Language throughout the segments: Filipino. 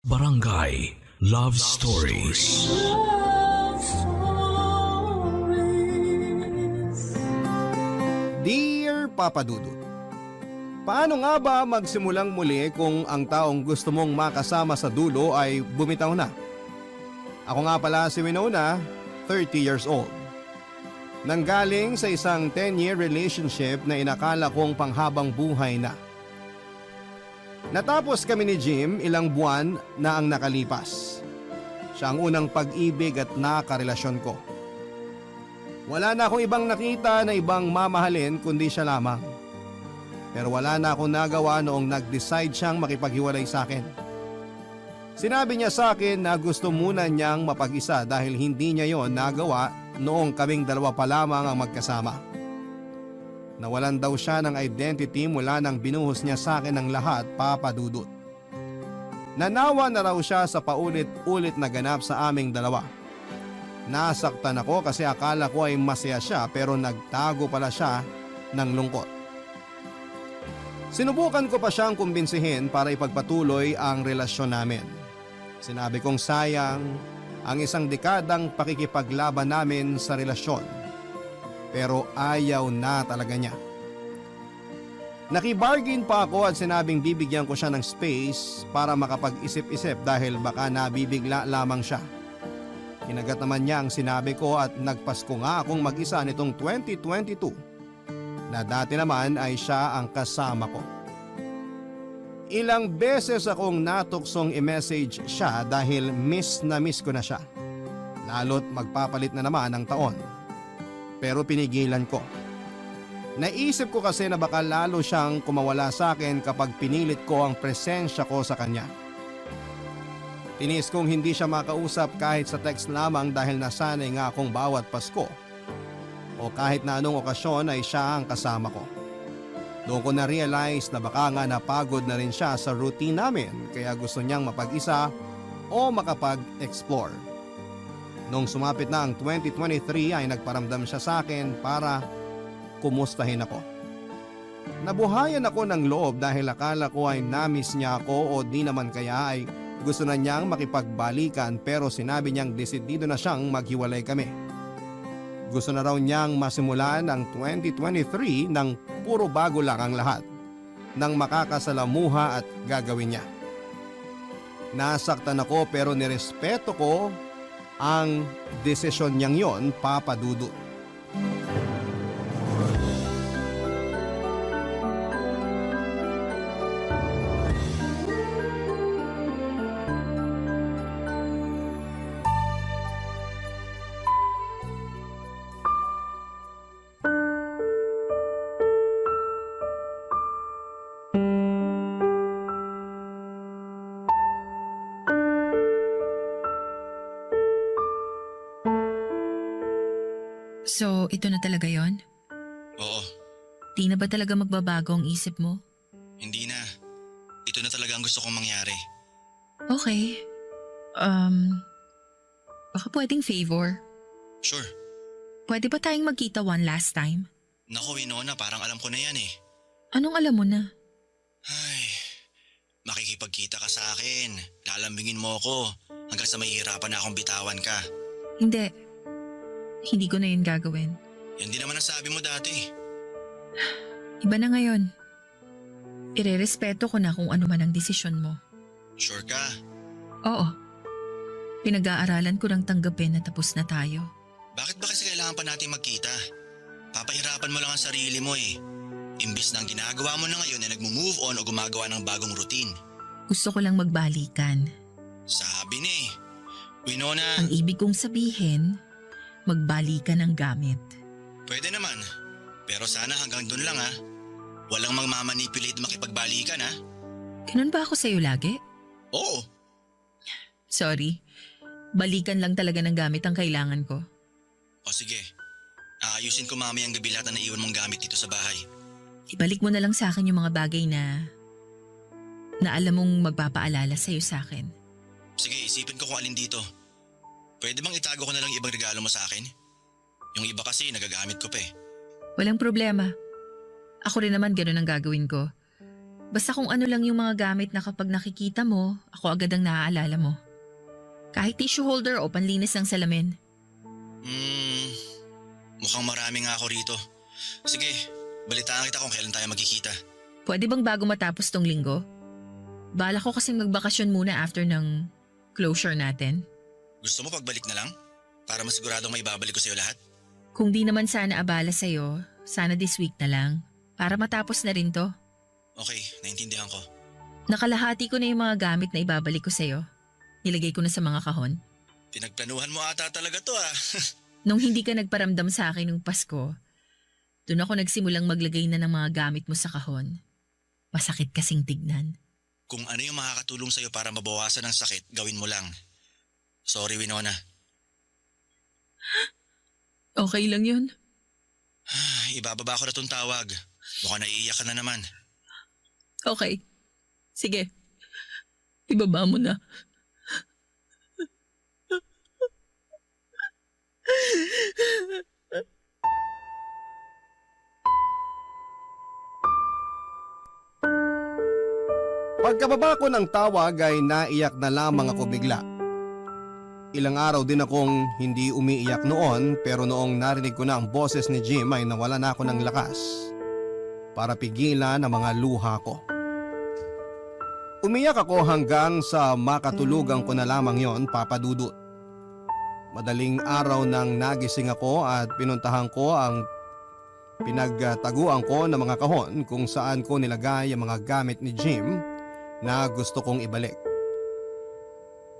Barangay Love Stories. Love Stories. Dear Papa Dudut, paano nga ba magsimulang muli kung ang taong gusto mong makasama sa dulo ay bumitaw na? Ako nga pala si Winona, 30 years old. Nanggaling sa isang 10-year relationship na inakala kong panghabang buhay na. Natapos kami ni Jim ilang buwan na ang nakalipas. Siya ang unang pag-ibig at nakarelasyon ko. Wala na akong ibang nakita na ibang mamahalin kundi siya lamang. Pero wala na akong nagawa noong nag-decide siyang makipaghiwalay sa akin. Sinabi niya sa akin na gusto muna niyang mapag-isa dahil hindi niya yon nagawa noong kaming dalawa pa lamang ang magkasama. Nawalan daw siya ng identity mula nang binuhos niya sa akin ng lahat, Papa Dudut. Nanawa na raw siya sa paulit-ulit na ganap sa aming dalawa. Nasaktan ako kasi akala ko ay masaya siya pero nagtago pala siya ng lungkot. Sinubukan ko pa siyang kumbinsihin para ipagpatuloy ang relasyon namin. Sinabi kong sayang ang isang dekadang pakikipaglaban namin sa relasyon. Pero ayaw na talaga niya. Nakibargain pa ako at sinabing bibigyan ko siya ng space para makapag-isip-isip dahil baka nabibigla lamang siya. Kinagat naman niya ang sinabi ko at nagpasko nga akong mag-isa nitong 2022 na dati naman ay siya ang kasama ko. Ilang beses akong natuksong i-message siya dahil miss na miss ko na siya. Lalo't magpapalit na naman ang taon. Pero pinigilan ko. Naisip ko kasi na baka lalo siyang kumawala sa akin kapag pinilit ko ang presensya ko sa kanya. Tinis kong hindi siya makausap kahit sa text lamang dahil nasanay nga akong bawat Pasko o kahit na anong okasyon ay siya ang kasama ko. Doon ko na-realize na baka nga napagod na rin siya sa routine namin kaya gusto niyang mapag-isa o makapag-explore. Nung sumapit na ang 2023 ay nagparamdam siya sa akin para kumustahin ako. Nabuhayan ako ng loob dahil akala ko ay namiss niya ako o di naman kaya ay gusto na niyang makipagbalikan pero sinabi niyang desidido na siyang maghiwalay kami. Gusto na raw niyang masimulan ang 2023 ng puro bago lang ang lahat ng makakasalamuha at gagawin niya. Nasaktan ako pero nirespeto ko ang desisyon niyang yon, Papa Dudut. So, ito na talaga yon? Oo, Di na ba talaga magbabago ang isip mo? hindi na. Ito na talaga ang gusto kong mangyari. Okay. Baka pwedeng favor. Sure. Pwede ba tayong magkita one last time? Naku, Winona, parang alam ko na yan eh. Anong alam mo na? Ay, makikipagkita ka sa akin. Lalambingin mo ako hanggang sa mahihirapan na akong bitawan ka. Hindi. Hindi ko na yun gagawin. Yan din naman ang sabi mo dati. Iba na ngayon. Irerespeto ko na kung ano man ang desisyon mo. Sure ka? Oo. Pinag-aaralan ko ng tanggapin na tapos na tayo. Bakit ba kasi kailangan pa natin magkita? Papahirapan mo lang ang sarili mo eh. Imbis na ang ginagawa mo na ngayon ay nagmo-move on o gumagawa ng bagong routine. Gusto ko lang magbalikan. Sabi ni Winona, Ang ibig kong sabihin, magbalikan ng gamit. pwede naman. Pero sana hanggang dun lang ha. Walang magmamanipulate makipagbalikan ha. Ganun ba ako sa'yo lagi? Oo. Sorry. Balikan lang talaga ng gamit ang kailangan ko. O sige, aayusin ko mamayang gabi lahat na naiwan mong gamit dito sa bahay. Ibalik mo na lang sa akin yung mga bagay na alam mong magpapaalala sa'yo sa akin. Sige, isipin ko kung alin dito. Pwede bang itago ko na lang ibang regalo mo sa akin? Yung iba kasi nagagamit ko pa eh. Walang problema. Ako rin naman ganun ang gagawin ko. Basta kung ano lang yung mga gamit na kapag nakikita mo, ako agad ang naaalala mo. Kahit tissue holder o panlinis ng salamin. Mukhang marami nga ako rito. Sige, balitaan kita kung kailan tayo magkikita. Pwede bang bago matapos tong linggo? Bala ko kasing magbakasyon muna after ng closure natin. Gusto mo pagbalik na lang? Para masiguradong may babalik ko sa'yo lahat? Kung di naman sana abala sa'yo, sana this week na lang. Para matapos na rin to. Okay, naintindihan ko. Nakalahati ko na yung mga gamit na ibabalik ko sa'yo. Nilagay ko na sa mga kahon. Pinagplanuhan mo ata talaga to ah. Nung hindi ka nagparamdam sa akin nung Pasko, doon ako nagsimulang maglagay na ng mga gamit mo sa kahon. Masakit kasing tignan. Kung ano yung makakatulong sa'yo para mabawasan ang sakit, gawin mo lang. Sorry, Winona. Okay lang yun. Ibababa ko na tong tawag. Mukhang naiiyak ka na naman. Okay. Sige. Ibaba mo na. Pagkababa ko ng tawag ay naiyak na lamang ako bigla. Ilang araw din akong hindi umiiyak noon pero noong narinig ko na ang boses ni Jim ay nawala na ako ng lakas para pigilan ang mga luha ko. Umiyak ako hanggang sa makatulugan ko na lamang yon, Papa Dudut. Madaling araw nang nagising ako at pinuntahan ko ang pinagtaguan ko ng mga kahon kung saan ko nilagay ang mga gamit ni Jim na gusto kong ibalik.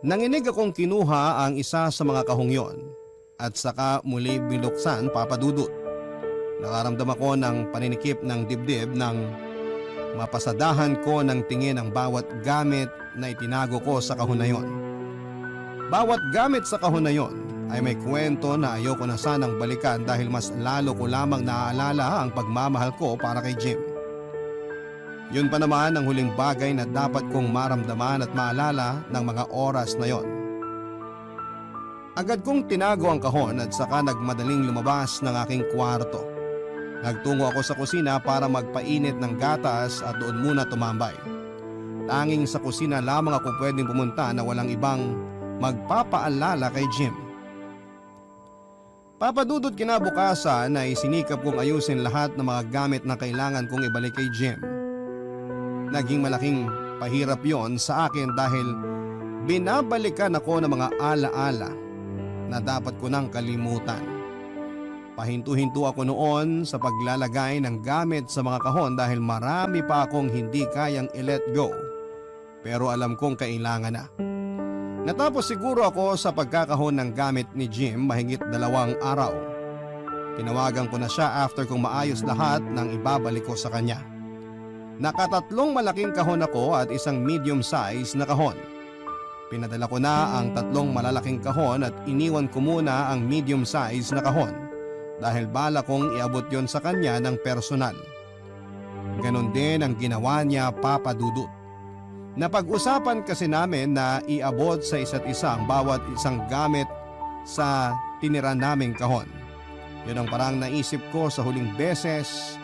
Nanginig akong kinuha ang isa sa mga kahong yon at saka muli binuksan, Papa Dudut. Nakaramdam ako ng paninikip ng dibdib nang mapasadahan ko ng tingin ang bawat gamit na itinago ko sa kahon na yon. Bawat gamit sa kahon na yon ay may kwento na ayoko na sanang balikan dahil mas lalo ko lamang naaalala ang pagmamahal ko para kay Jim. Yun pa naman ang huling bagay na dapat kong maramdaman at maalala ng mga oras na yon. Agad kong tinago ang kahon at saka nagmadaling lumabas ng aking kwarto. Nagtungo ako sa kusina para magpainit ng gatas at doon muna tumambay. Tanging sa kusina lamang ako pwedeng pumunta na walang ibang magpapaalala kay Jim. Papa Dudut, kinabukasan ay sinikap kong ayusin lahat ng mga gamit na kailangan kong ibalik kay Jim. Naging malaking pahirap yon sa akin dahil binabalikan ako ng mga alaala na dapat ko nang kalimutan. Pahinto-hinto ako noon sa paglalagay ng gamit sa mga kahon dahil marami pa akong hindi kayang i-let go. Pero alam kong kailangan na. Natapos siguro ako sa pagkakahon ng gamit ni Jim mahigit 2 araw. Tinawagan ko na siya after kong maayos lahat ng ibabalik ko sa kanya. Nakatatlong malaking kahon ako at isang medium size na kahon. Pinadala ko na ang 3 malalaking kahon at iniwan ko muna ang medium size na kahon dahil bala kong iabot yon sa kanya ng personal. Ganon din ang ginawa niya, Papa Dudut. Napag-usapan kasi namin na iabot sa isa't isa ang bawat isang gamit sa tinira naming kahon. Yun ang parang naisip ko sa huling beses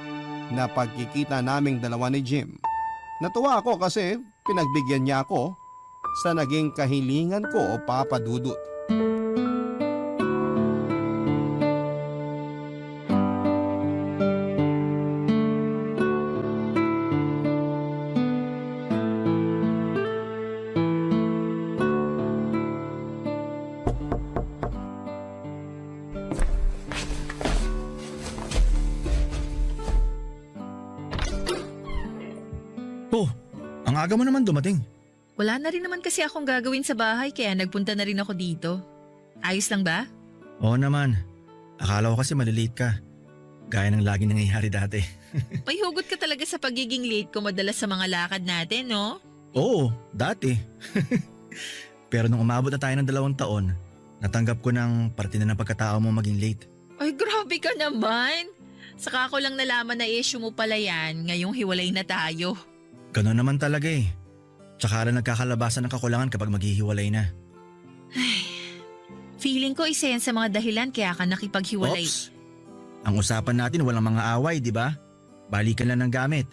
na pagkikita naming dalawa ni Jim. Natuwa ako kasi pinagbigyan niya ako sa naging kahilingan ko, Papa Dudut. Oh, ang aga mo naman dumating. Wala na rin naman kasi akong gagawin sa bahay kaya nagpunta na rin ako dito. Ayos lang ba? Oo naman. Akala ko kasi malilate ka. Gaya ng lagi nangyayari dati. May hugot ka talaga sa pagiging late ko madalas sa mga lakad natin, no? Oo, dati. Pero nung umabot na tayo ng 2 taon, natanggap ko ng parte na ng pagkatao mo maging late. Ay, grabe ka naman. Saka ko lang nalaman na issue mo pala yan ngayong hiwalay na tayo. Gano'n naman talaga eh. Tsaka lang nagkakalabasan ng kakulangan kapag maghihiwalay na. Feeling ko isa yan sa mga dahilan kaya ka nakipaghiwalay. Oops! Ang usapan natin walang mga away, di ba? Balikan lang ng gamit.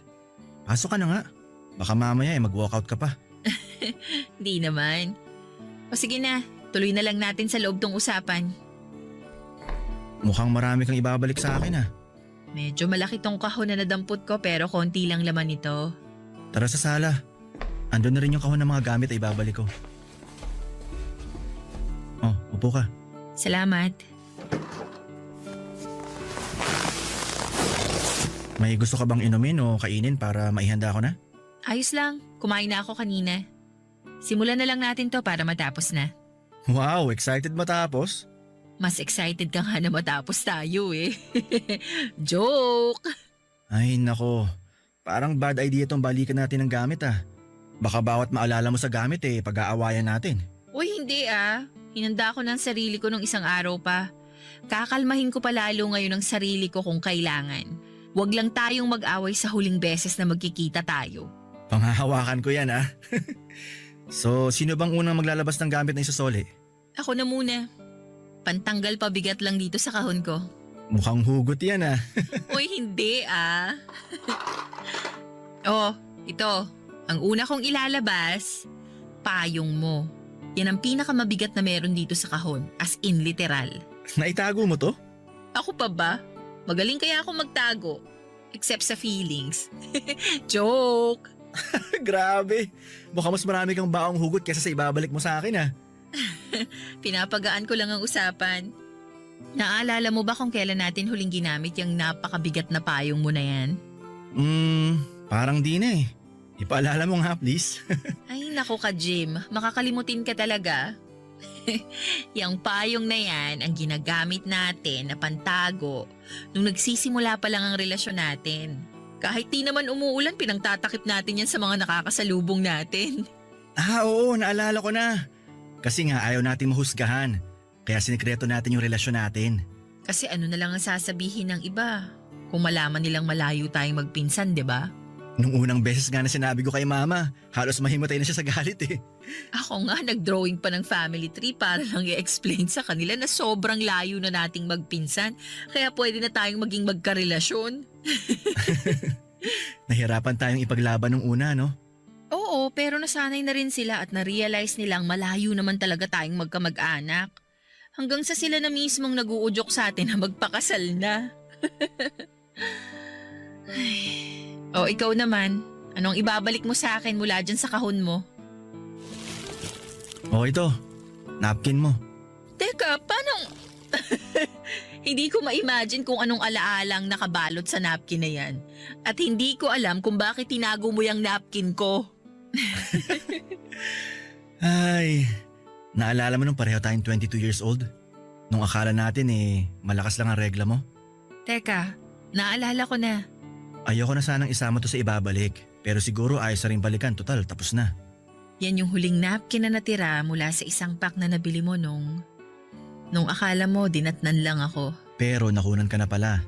Pasok ka na nga. Baka mamaya mag-walkout ka pa. Di naman. O sige na, tuloy na lang natin sa loob tong usapan. Mukhang marami kang ibabalik sa akin ah. Medyo malaki tong kahon na nadampot ko pero konti lang laman ito. Tara sa sala. Andun na rin yung kahon ng mga gamit ay ibabalik ko. Oh, upo ka. Salamat. May gusto ka bang inumin o kainin para maihanda ko na? Ayos lang, kumain na ako kanina. Simulan na lang natin to para matapos na. Wow, excited matapos? Mas excited ka nga na matapos tayo eh. Joke! Ay nako, parang bad idea tong balikan natin ng gamit ah. Baka bawat maalala mo sa gamit pag-aawayan natin. Uy, hindi ah. Hinanda ko ng sarili ko nung isang araw pa. Kakalmahin ko pa lalo ngayon ang sarili ko kung kailangan. Huwag lang tayong mag-away sa huling beses na magkikita tayo. Panghahawakan ko yan ah. So, sino bang unang maglalabas ng gamit na isasoli? Ako na muna. Pantanggal pabigat lang dito sa kahon ko. Mukhang hugot yan ah. Uy, hindi ah. Oh, ito. Ang una kong ilalabas, payong mo. Yan ang pinakamabigat na meron dito sa kahon, as in literal. Naitago mo to? Ako pa ba? Magaling kaya ako magtago. Except sa feelings. Joke! Grabe. Mukhang mas marami kang baong hugot kaysa sa ibabalik mo sa akin ah. Pinapagaan ko lang ang usapan. Naalala mo ba kung kailan natin huling ginamit yung napakabigat na payong mo na yan? Parang di na eh. Ipaalala mo nga please. Ay nako ka Jim, makakalimutin ka talaga. Yung payong na yan ang ginagamit natin na pantago nung nagsisimula pa lang ang relasyon natin. Kahit di naman umuulan, pinangtatakip natin yan sa mga nakakasalubong natin. Ah oo, naalala ko na. Kasi nga ayaw natin mahusgahan. Kaya sinikreto natin yung relasyon natin. Kasi ano na lang ang sasabihin ng iba kung malaman nilang malayo tayong magpinsan, di ba? Nung unang beses nga na sinabi ko kay mama, halos mahimatay na siya sa galit eh. Ako nga nag-drawing pa ng family tree para lang i-explain sa kanila na sobrang layo na nating magpinsan. Kaya pwede na tayong maging magkarelasyon. Nahirapan tayong ipaglaban nung una no? Oo, pero nasanay na rin sila at na-realize nilang malayo naman talaga tayong magkamag-anak. Hanggang sa sila na mismong nag-uudyok sa atin na magpakasal na. O ikaw naman, anong ibabalik mo sa akin mula dyan sa kahon mo? O ito, napkin mo. Teka, paano? Hindi ko ma-imagine kung anong alaalang nakabalot sa napkin na yan. At hindi ko alam kung bakit tinago mo yung napkin ko. Ay, naalala mo nung pareho tayong 22 years old? Nung akala natin malakas lang ang regla mo? Teka, naalala ko na. Ayoko na sanang isama to sa ibabalik. Pero siguro ayos na rin balikan, total tapos na. Yan yung huling napkin na natira mula sa isang pack na nabili mo nung akala mo dinatnan lang ako. Pero nakunan ka na pala.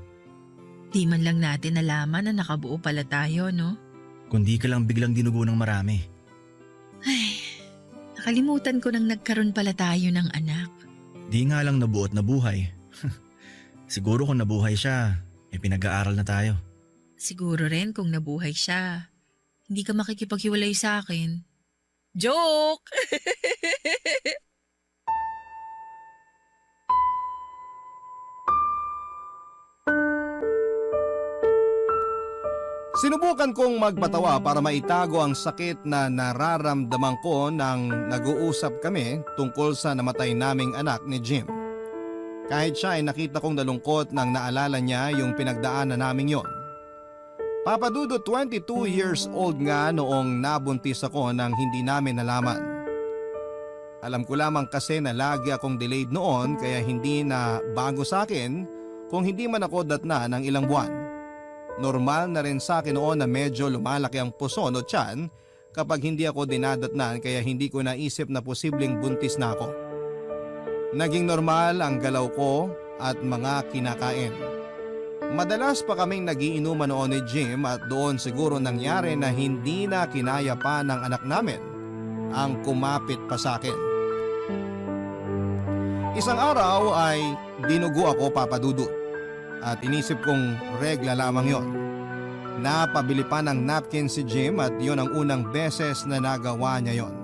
Di man lang natin nalaman na nakabuo pala tayo, no? Kundi ka lang biglang dinugo ng marami. Ay, nakalimutan ko nang nagkaroon pala tayo ng anak. Di nga lang nabuo at nabuhay. Siguro kung nabuhay siya, pinag-aaral na tayo. Siguro rin kung nabuhay siya. Hindi ka makikipaghiwalay sa akin. Joke! Sinubukan kong magpatawa para maitago ang sakit na nararamdaman ko nang nag-uusap kami tungkol sa namatay naming anak ni Jim. Kahit siya ay nakita kong nalungkot nang naalala niya yung pinagdaanan naming yon. Papa Dudo, 22 years old nga noong nabuntis ako nang hindi namin nalaman. Alam ko lamang kasi na lagi akong delayed noon kaya hindi na bago sa akin kung hindi man ako datna ng ilang buwan. Normal na rin sa akin noon na medyo lumalaki ang puson o tiyan kapag hindi ako dinadatnan kaya hindi ko naisip na posibleng buntis na ako. Naging normal ang galaw ko at mga kinakain. Madalas pa kaming nagiinuman noon ni Jim at doon siguro nangyari na hindi na kinaya pa ng anak namin ang kumapit pa sa akin. Isang araw ay dinugo ako, Papa Dudu, at inisip kong regla lamang yon. Napabili pa ng napkin si Jim at yon ang unang beses na nagawa niya yon.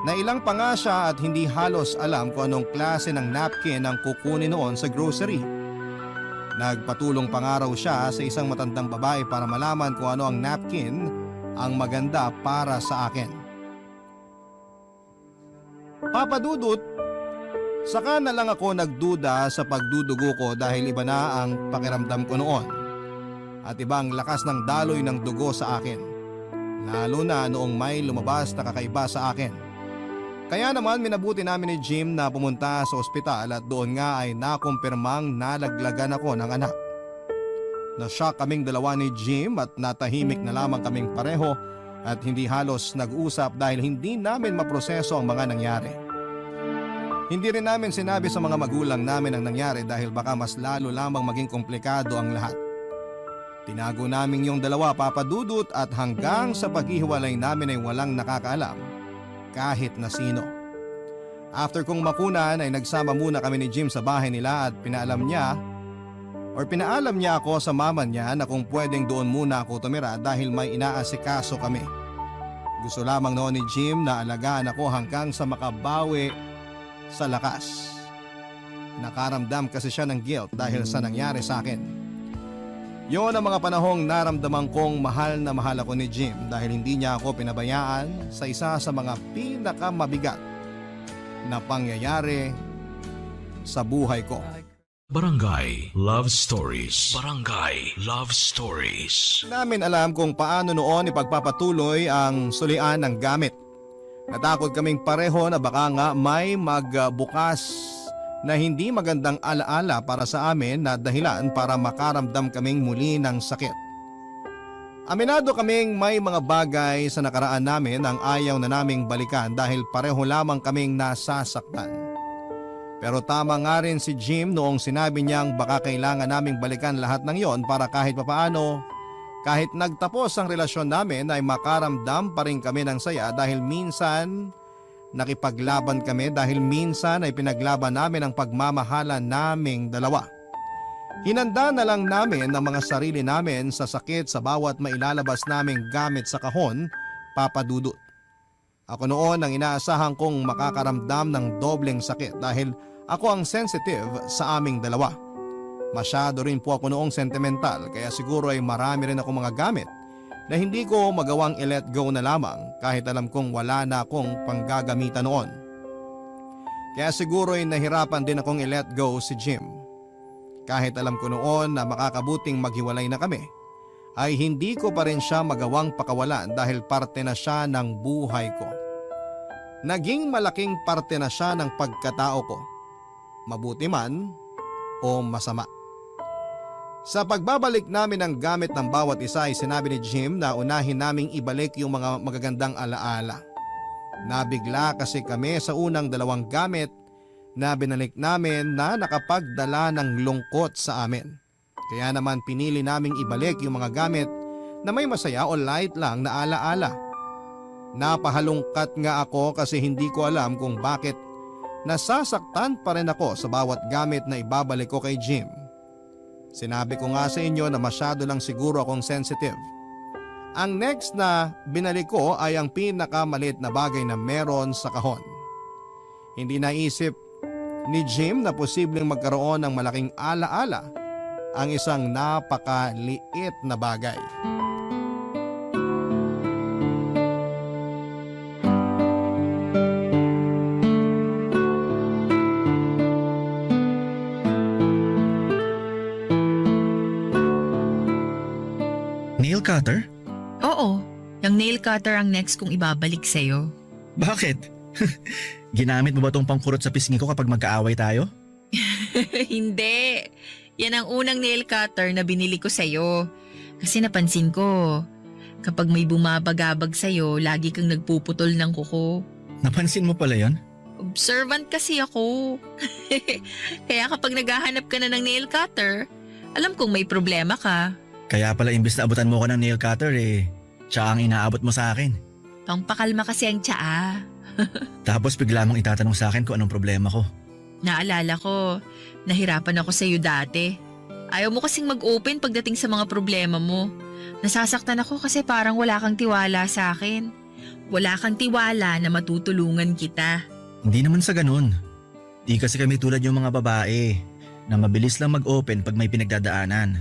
Nailang pa nga siya at hindi halos alam kung anong klase ng napkin ang kukunin noon sa grocery. Nagpatulong pa nga raw siya sa isang matandang babae para malaman kung ano ang napkin ang maganda para sa akin. Papa Dudut, saka na lang ako nagduda sa pagdudugo ko dahil iba na ang pakiramdam ko noon. At ibang lakas ng daloy ng dugo sa akin. Lalo na noong may lumabas na kakaiba sa akin. Kaya naman minabuti namin ni Jim na pumunta sa ospital at doon nga ay nakumpirmang nalaglagan ako ng anak. Nashock kaming dalawa ni Jim at natahimik na lamang kaming pareho at hindi halos nag-usap dahil hindi namin maproseso ang mga nangyari. Hindi rin namin sinabi sa mga magulang namin ang nangyari dahil baka mas lalo lamang maging komplikado ang lahat. Tinago namin yung dalawa, Papa Dudut, at hanggang sa paghihiwalay namin ay walang nakakaalam kahit na sino. After kong makunan ay nagsama muna kami ni Jim sa bahay nila at pinaalam niya ako sa mama niya na kung pwedeng doon muna ako tumira dahil may inaasikaso kami. Gusto lamang noon ni Jim na alagaan ako hanggang sa makabawi sa lakas. Nakaramdam kasi siya ng guilt dahil sa nangyari sa akin. Yon ang mga panahong naramdaman kong mahal na mahal ako ni Jim dahil hindi niya ako pinabayaan sa isa sa mga pinakamabigat na pangyayari sa buhay ko. Barangay Love Stories. Barangay Love Stories. Namin alam kung paano noon ipagpapatuloy ang sulian ng gamit. Natakot kaming pareho na baka nga may magbukas na hindi magandang alaala para sa amin na dahilan para makaramdam kaming muli ng sakit. Aminado kaming may mga bagay sa nakaraan namin ang ayaw na naming balikan dahil pareho lamang kaming nasasaktan. Pero tama nga rin si Jim noong sinabi niyang baka kailangan naming balikan lahat ng yon para kahit papaano, kahit nagtapos ang relasyon namin ay makaramdam pa rin kami ng saya dahil minsan nakipaglaban kami dahil minsan ay pinaglaban namin ang pagmamahalan naming dalawa. Hinanda na lang namin ang mga sarili namin sa sakit sa bawat mailalabas naming gamit sa kahon, Papa Dudut. Ako noon ang inaasahan kong makakaramdam ng dobleng sakit dahil ako ang sensitive sa aming dalawa. Masyado rin po ako noong sentimental kaya siguro ay marami rin ako mga gamit na hindi ko magawang i-let go na lamang kahit alam kong wala na akong panggagamitan noon. Kaya siguro ay nahirapan din akong i-let go si Jim. Kahit alam ko noon na makakabuting maghiwalay na kami, ay hindi ko pa rin siya magawang pakawalan dahil parte na siya ng buhay ko. Naging malaking parte na siya ng pagkatao ko, mabuti man o masama. Sa pagbabalik namin ng gamit ng bawat isa ay sinabi ni Jim na unahin naming ibalik yung mga magagandang alaala. Nabigla kasi kami sa unang dalawang gamit na binalik namin na nakapagdala ng lungkot sa amin. Kaya naman pinili naming ibalik yung mga gamit na may masaya o light lang na alaala. Napahalungkat nga ako kasi hindi ko alam kung bakit nasasaktan pa rin ako sa bawat gamit na ibabalik ko kay Jim. Sinabi ko nga sa inyo na masyado lang siguro akong sensitive. Ang next na binalik ko ay ang pinakamalit na bagay na meron sa kahon. Hindi naisip ni Jim na posibleng magkaroon ng malaking alaala ang isang napakaliit na bagay. Nail cutter? Oo, yung nail cutter ang next kong ibabalik sa'yo. Bakit? Ginamit mo ba tong pangkurot sa pisngi ko kapag magkaaway tayo? Hindi. Yan ang unang nail cutter na binili ko sa'yo. Kasi napansin ko, kapag may bumabagabag sa'yo, lagi kang nagpuputol ng kuko. Napansin mo pala yon? Observant kasi ako. Kaya kapag naghahanap ka na ng nail cutter, alam kong may problema ka. Kaya pala imbis na abutan mo ko ng nail cutter siya ang inaabot mo sa akin. Pangpakalma kasi ang tsaa. Tapos bigla mong itatanong sa akin kung anong problema ko. Naalala ko, nahirapan ako sa iyo dati. Ayaw mo kasing mag-open pagdating sa mga problema mo. Nasasaktan ako kasi parang wala kang tiwala sa akin. Wala kang tiwala na matutulungan kita. Hindi naman sa ganun. Di kasi kami tulad yung mga babae na mabilis lang mag-open pag may pinagdadaanan.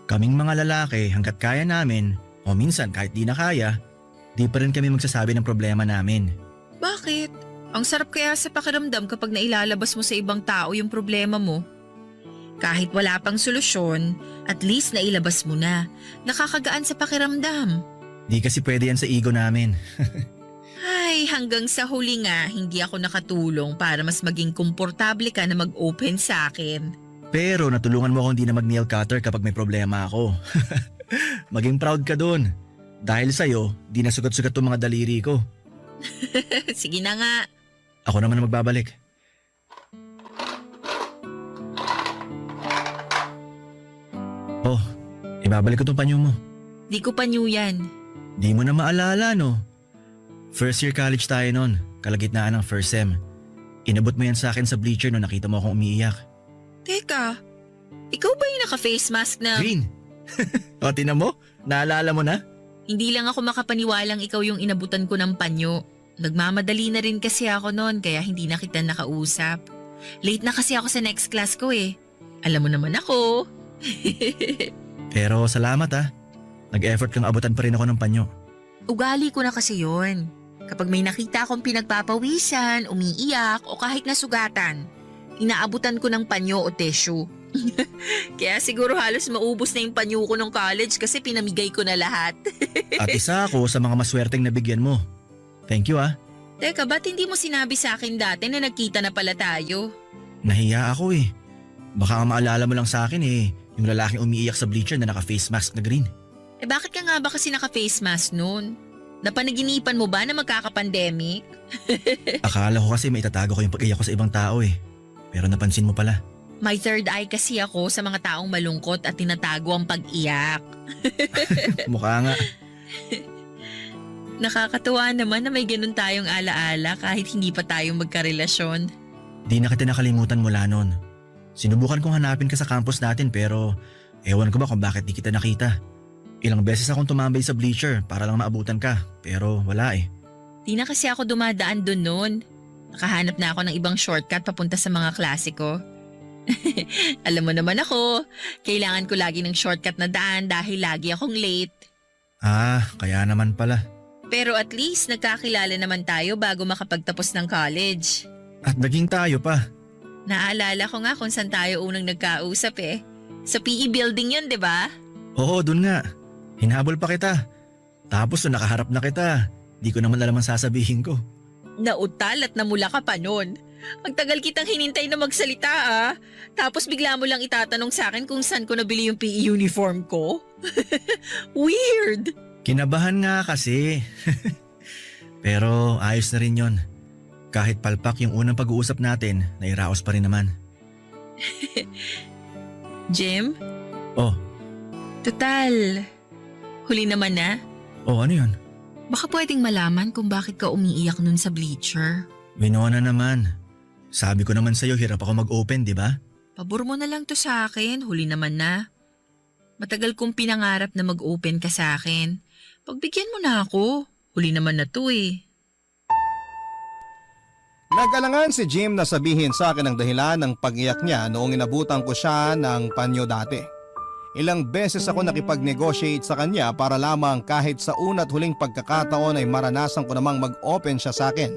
Kaming mga lalaki hanggat kaya namin o minsan kahit di na kaya, di pa rin kami magsasabi ng problema namin. Bakit? Ang sarap kaya sa pakiramdam kapag nailalabas mo sa ibang tao yung problema mo. Kahit wala pang solusyon, at least nailabas mo na. Nakakagaan sa pakiramdam. Di kasi pwede yan sa ego namin. Ay, hanggang sa huli nga, hindi ako nakatulong para mas maging komportable ka na mag-open sa akin. Pero natulungan mo akong di na mag-nail cutter kapag may problema ako. Maging proud ka dun. Dahil sa'yo, di na sugat-sugat tong mga daliri ko. Sige na nga. Ako naman ang magbabalik. Oh, ibabalik ko tong panyo mo. Di ko pa new yan. Di mo na maalala no? First year college tayo nun, kalagitnaan ng first sem. Inabot mo yan sa akin sa bleacher nung nakita mo akong umiiyak. Teka, ikaw ba yung naka-face mask na… Green! O tinan mo, naalala mo na? Hindi lang ako makapaniwalang ikaw yung inabutan ko ng panyo. Nagmamadali na rin kasi ako noon kaya hindi na kita nakausap. Late na kasi ako sa next class ko eh. Alam mo naman ako. Pero salamat ah. Nag-effort kang abutan pa rin ako ng panyo. Ugali ko na kasi yon. Kapag may nakita akong pinagpapawisan, umiiyak o kahit nasugatan, inaabutan ko ng panyo o tissue. Kaya siguro halos maubos na yung panyo ko ng college kasi pinamigay ko na lahat. At isa ako sa mga maswerteng nabigyan mo. Thank you ah. Teka, ba't hindi mo sinabi sa akin dati na nagkita na pala tayo? Nahiya ako eh. Baka nga maalala mo lang sa akin eh, yung lalaking umiiyak sa bleacher na naka-face mask na green. Eh bakit ka nga ba kasi naka-face mask noon? Napanaginipan mo ba na magkaka-pandemic? Akala ko kasi may itatago ko yung pag-iyak ko sa ibang tao eh. Pero napansin mo pala. May third eye kasi ako sa mga taong malungkot at tinatago ang pag-iyak. Mukha nga. Nakakatuwa naman na may ganun tayong alaala kahit hindi pa tayo magkarelasyon. Di na kita nakalimutan mula noon. Sinubukan kong hanapin ka sa campus natin pero ewan ko ba kung bakit di kita nakita. Ilang beses akong tumambay sa bleacher para lang maabutan ka pero wala eh. Di na kasi ako dumadaan dun noon. Nakahanap na ako ng ibang shortcut papunta sa mga klase ko. Alam mo naman ako, kailangan ko lagi ng shortcut na daan dahil lagi akong late. Ah, kaya naman pala. Pero at least nagkakilala naman tayo bago makapagtapos ng college. At naging tayo pa. Naalala ko nga kung saan tayo unang nagkausap eh. Sa PE building yun, di ba? Oo, dun nga. Hinabol pa kita. Tapos nung nakaharap na kita, di ko naman alam ang sasabihin ko. Nautal at namula ka pa nun. Ang tagal kitang hinintay na magsalita ah. Tapos bigla mo lang itatanong sa akin kung saan ko nabili yung PE uniform ko. Weird! Kinabahan nga kasi. Pero ayos na rin yon. Kahit palpak yung unang pag-uusap natin, nairaos pa rin naman. Jim? Oh, Total. Huli naman na. oh ano yun? Baka pwedeng malaman kung bakit ka umiiyak nun sa bleacher. Winona naman. Sabi ko naman sa'yo hirap ako mag-open, di ba? Pabor mo na lang to sa akin, huli naman na. Matagal kong pinangarap na mag-open ka sa akin. Pagbigyan mo na ako, huli naman na to eh. Nag-alangan si Jim na sabihin sa akin ang dahilan ng pag-iyak niya noong inabutan ko siya ng panyo dati. Ilang beses ako nakipag-negotiate sa kanya para lamang kahit sa una't huling pagkakataon ay maranasan ko namang mag-open siya sa akin.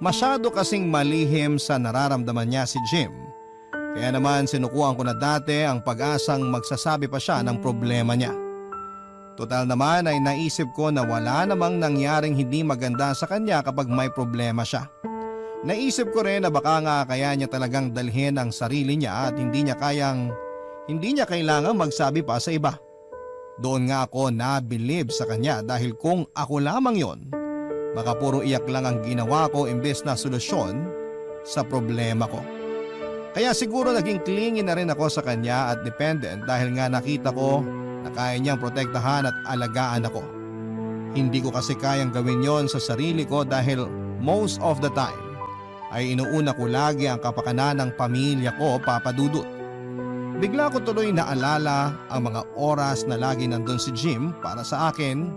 Masyado kasing malihim sa nararamdaman niya si Jim. Kaya naman sinukuhan ko na dati ang pag-asang magsasabi pa siya ng problema niya. Total naman ay naisip ko na wala namang nangyaring hindi maganda sa kanya kapag may problema siya. Naisip ko rin na baka nga kaya niya talagang dalhin ang sarili niya at hindi niya kailangang magsabi pa sa iba. Doon nga ako nabilib sa kanya dahil kung ako lamang yon, baka puro iyak lang ang ginawa ko imbes na solusyon sa problema ko. Kaya siguro naging clingy na rin ako sa kanya at dependent dahil nga nakita ko na kaya niyang protektahan at alagaan ako. Hindi ko kasi kayang gawin yon sa sarili ko dahil most of the time ay inuuna ko lagi ang kapakanan ng pamilya ko, Papa Dudut. Bigla ko tuloy naalala ang mga oras na lagi nandun si Jim para sa akin,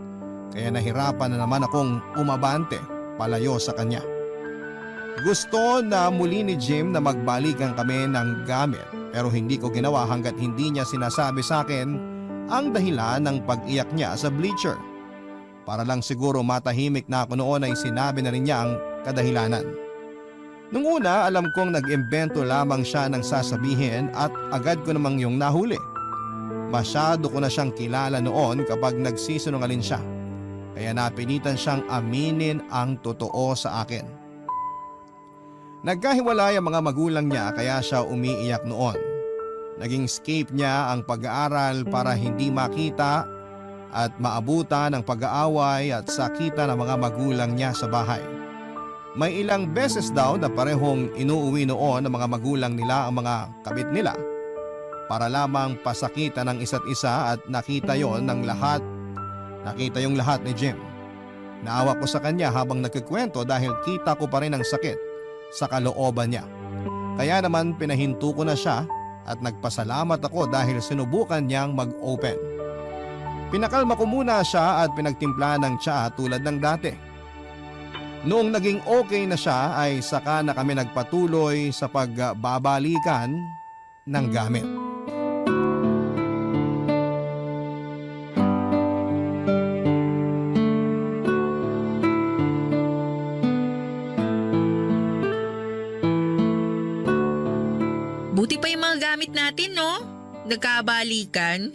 kaya nahirapan na naman akong umabante palayo sa kanya. Gusto na muli ni Jim na magbalikan kami ng gamit pero hindi ko ginawa hanggat hindi niya sinasabi sa akin ang dahilan ng pag-iyak niya sa bleacher. Para lang siguro matahimik na ako noon ay sinabi na rin niya ang kadahilanan. Nung una alam kong nag-imbento lamang siya ng sasabihin at agad ko namang yung nahuli. Masyado ko na siyang kilala noon kapag nagsisinungaling siya. Kaya napilitan siyang aminin ang totoo sa akin. Nagkahiwalay ang mga magulang niya kaya siya umiiyak noon. Naging escape niya ang pag-aaral para hindi makita at maabutan ang pag-aaway at sakitan ng mga magulang niya sa bahay. May ilang beses daw na parehong inuuwi noon ng mga magulang nila ang mga kabit nila para lamang pasakitan ng isa't isa at nakita yung lahat ni Jim. Naawa ko sa kanya habang nagkikwento dahil kita ko pa rin ang sakit sa kalooban niya. Kaya naman pinahinto ko na siya at nagpasalamat ako dahil sinubukan niyang mag-open. Pinakalma ko muna siya at pinagtimpla ng tsaa tulad ng dati. Noong naging okay na siya ay saka na kami nagpatuloy sa pagbabalikan ng gamit. Buti pa yung mga gamit natin, no? Nagkabalikan.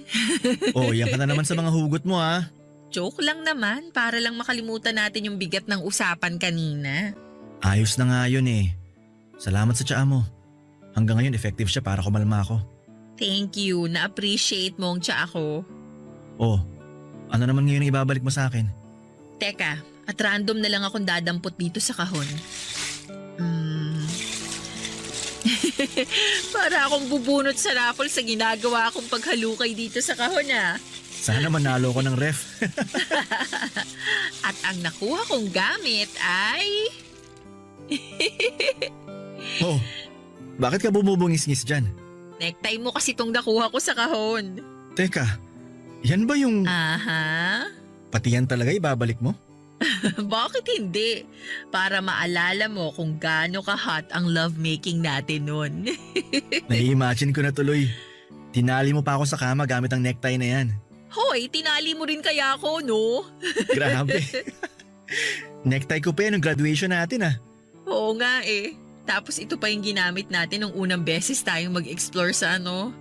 Oh, yan ka na naman sa mga hugot mo ha. Joke lang naman, para lang makalimutan natin yung bigat ng usapan kanina. Ayos na nga yun eh. Salamat sa tsaa mo. Hanggang ngayon effective siya para kumalma ako. Thank you, na-appreciate mo ang tsa ako. Oh, ano naman ngayon ang ibabalik mo sa akin? Teka, at random na lang akong dadampot dito sa kahon. Para akong bubunot sa raffle sa ginagawa akong paghalukay dito sa kahon ah. Sana manalo ko ng ref. At ang nakuha kong gamit ay... Oh, bakit ka bumubungis-ngis dyan? Necktie mo kasi itong nakuha ko sa kahon. Teka, yan ba yung Aha. pati yan talaga ibabalik mo? Bakit hindi? Para maalala mo kung gaano ka-hot ang lovemaking natin nun. Nai-imagine ko na tuloy. Tinali mo pa ako sa kama gamit ang necktie na yan. Hoy, tinali mo rin kaya ako, no? Grabe. Necktie ko pa yan ng graduation natin ah. Oo nga eh. Tapos ito pa yung ginamit natin nung unang beses tayong mag-explore sa ano.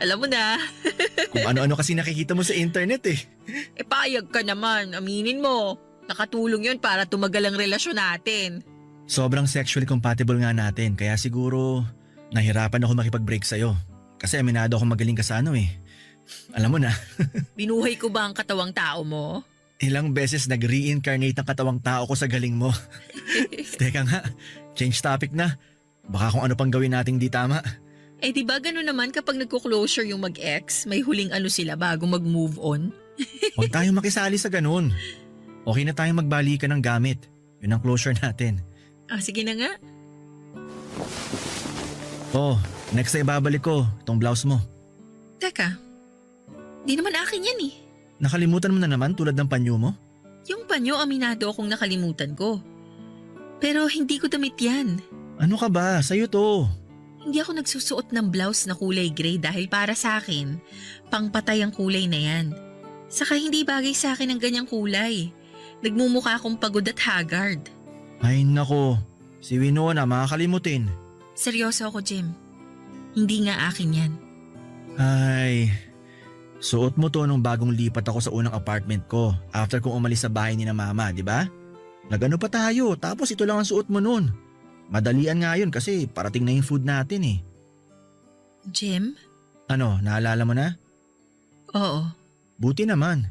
Alam mo na. Kung ano-ano kasi nakikita mo sa internet eh. E payag ka naman, aminin mo. Nakatulong yun para tumagal ang relasyon natin. Sobrang sexually compatible nga natin kaya siguro nahirapan ako makipag-break sa'yo. Kasi aminado ako magaling ka sa ano eh. Alam mo na. Binuhay ko ba ang katawang tao mo? Ilang beses nag-reincarnate ang katawang tao ko sa galing mo. Teka nga, change topic na. Baka kung ano pang gawin nating di tama. Eh di ba gano'n naman kapag nagko-closure yung mag-ex, may huling ano sila bago mag-move on? Huwag tayong makisali sa ganun. Okay na tayong magbalikan ng gamit. Yun ang closure natin. Ah, sige na nga. Oh, next na ibabalik ko, itong blouse mo. Teka, di naman akin yan eh. Nakalimutan mo na naman tulad ng panyo mo? Yung panyo, aminado akong nakalimutan ko. Pero hindi ko damit yan. Ano ka ba? Sa'yo to. Hindi ako nagsusuot ng blouse na kulay gray dahil para sa akin, pangpatay ang kulay na yan. Saka hindi bagay sa akin ang ganyang kulay. Nagmumukha akong pagod at haggard. Ay nako, si Winona makakalimutin. Seryoso ako, Jim. Hindi nga akin yan. Ay, suot mo to nung bagong lipat ako sa unang apartment ko after kong umalis sa bahay ni na mama, di ba? Nagano pa tayo tapos ito lang ang suot mo nun. Madalian nga yun kasi parating na yung food natin eh. Jim? Ano, naalala mo na? Oo. Buti naman.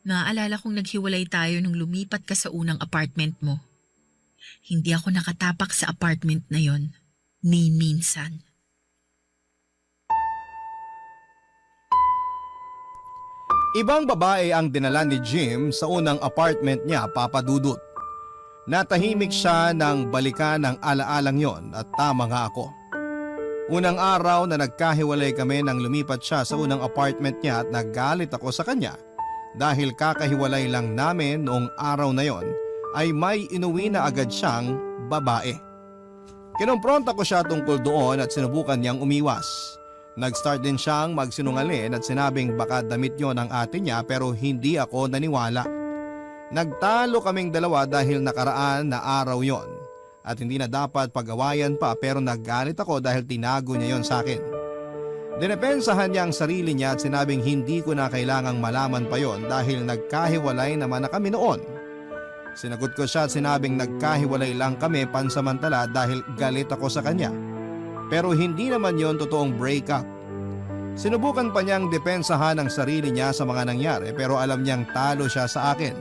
Naaalala kong naghiwalay tayo nung lumipat ka sa unang apartment mo. Hindi ako nakatapak sa apartment na yon, ni minsan. Ibang babae ang dinala ni Jim sa unang apartment niya, Papa Dudut. Natahimik siya nang balikan ang alaalang yon at tama nga ako. Unang araw na nagkahiwalay kami nang lumipat siya sa unang apartment niya at nagalit ako sa kanya dahil kakahiwalay lang namin noong araw na yon ay may inuwi na agad siyang babae. Kinompronta ko siya tungkol doon at sinubukan niyang umiwas. Nag-start din siyang magsinungaling at sinabing baka damit yon ng ate niya pero hindi ako naniwala. Nagtalo kaming dalawa dahil nakaraan na araw yon at hindi na dapat pag-awayan pa pero naggalit ako dahil tinago niya yon sa akin. Dinepensahan niya ang sarili niya at sinabing hindi ko na kailangang malaman pa yon dahil nagkahiwalay naman na kami noon. Sinagot ko siya at sinabing nagkahiwalay lang kami pansamantala dahil galit ako sa kanya. Pero hindi naman yon totoong breakup. Sinubukan pa niyang depensahan ang sarili niya sa mga nangyari pero alam niyang talo siya sa akin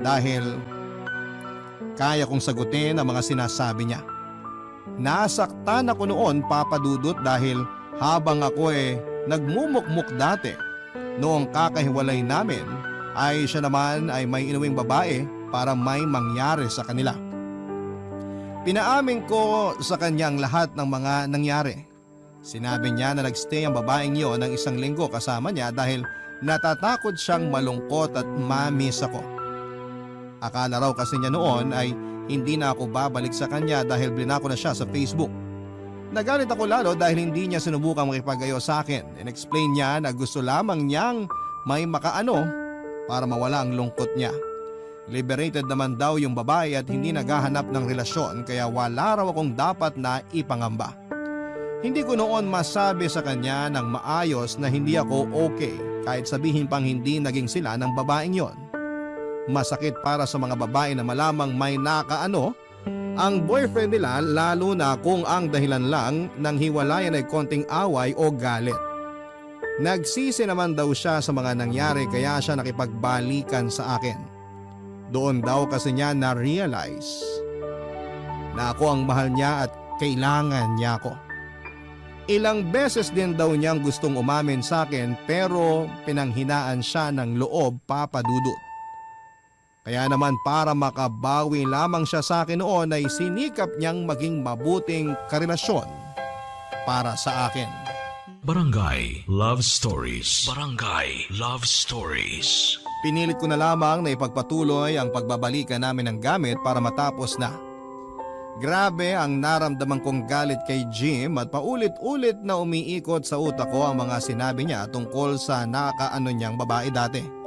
dahil kaya kong sagutin ang mga sinasabi niya. Nasaktan ako noon, Papa Dudut, dahil habang ako nagmumukmuk dati noong kakahiwalay namin ay siya naman ay may inuwing babae para may mangyari sa kanila. Pinaamin ko sa kanyang lahat ng mga nangyari. Sinabi niya na nagstay ang babaeng yon ng 1 linggo kasama niya dahil natatakot siyang malungkot at mamiss ako. Akala raw kasi niya noon ay hindi na ako babalik sa kanya dahil blinako na siya sa Facebook. Nagalit ako lalo dahil hindi niya sinubukang makipag-ayos sa akin. In-explain niya na gusto lamang niyang may makaano para mawala ang lungkot niya. Liberated naman daw yung babae at hindi naghahanap ng relasyon kaya wala raw akong dapat na ipangamba. Hindi ko noon masabi sa kanya ng maayos na hindi ako okay kahit sabihin pang hindi naging sila ng babaeng yon. Masakit para sa mga babae na malamang may nakaano ang boyfriend nila lalo na kung ang dahilan lang ng hiwalayan ay konting away o galit. Nagsisi naman daw siya sa mga nangyari kaya siya nakipagbalikan sa akin. Doon daw kasi niya na-realize na ako ang mahal niya at kailangan niya ako. Ilang beses din daw niyang gustong umamin sa akin pero pinanghinaan siya ng loob, Papa Dudut. Kaya naman para makabawi lamang siya sa akin noon ay sinikap niyang maging mabuting karelasyon para sa akin. Barangay Love Stories. Barangay Love Stories. Pinilit ko na lamang na ipagpatuloy ang pagbabalikan namin ng gamit para matapos na. Grabe ang naramdaman kong galit kay Jim at paulit-ulit na umiikot sa utak ko ang mga sinabi niya tungkol sa nakaano niyang babae dati.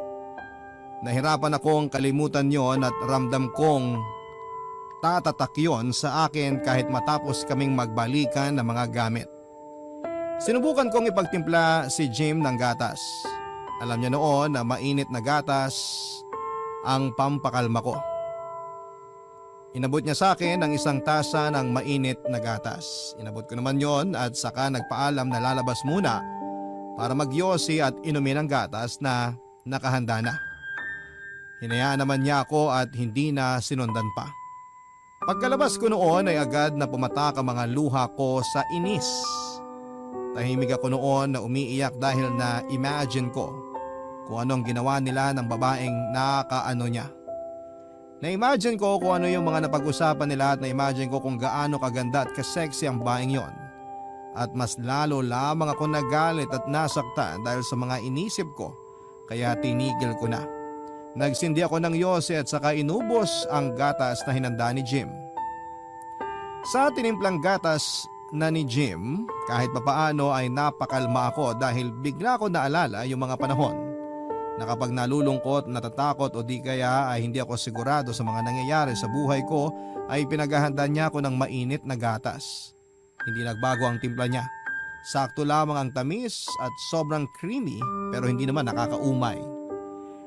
Nahirapan akong kalimutan yon at ramdam kong tatatak yon sa akin kahit matapos kaming magbalikan ng mga gamit. Sinubukan kong ipagtimpla si Jim ng gatas. Alam niya noon na mainit na gatas ang pampakalma ko. Inabot niya sa akin ang 1 tasa ng mainit na gatas. Inabot ko naman yon at saka nagpaalam na lalabas muna para magyosi at inumin ang gatas na nakahanda na. Hinayaan naman niya ako at hindi na sinundan pa. Pagkalabas ko noon ay agad na pumatak ang mga luha ko sa inis. Tahimik ako noon na umiiyak dahil na imagine ko kung anong ginawa nila ng babaeng nakaano niya. Na-imagine ko kung ano yung mga napag-usapan nila at na-imagine ko kung gaano kaganda at kasexy ang babaeng yon. At mas lalo lamang ako nagalit at nasaktan dahil sa mga inisip ko kaya tinigil ko na. Nagsindi ako ng yose at saka inubos ang gatas na hinanda ni Jim. Sa tinimplang gatas na ni Jim, kahit papaano ay napakalma ako dahil bigla ko naalala yung mga panahon na kapag nalulungkot, natatakot o di kaya ay hindi ako sigurado sa mga nangyayari sa buhay ko ay pinaghahanda niya ako ng mainit na gatas. Hindi nagbago ang timpla niya. Sakto lamang ang tamis at sobrang creamy pero hindi naman nakakaumay.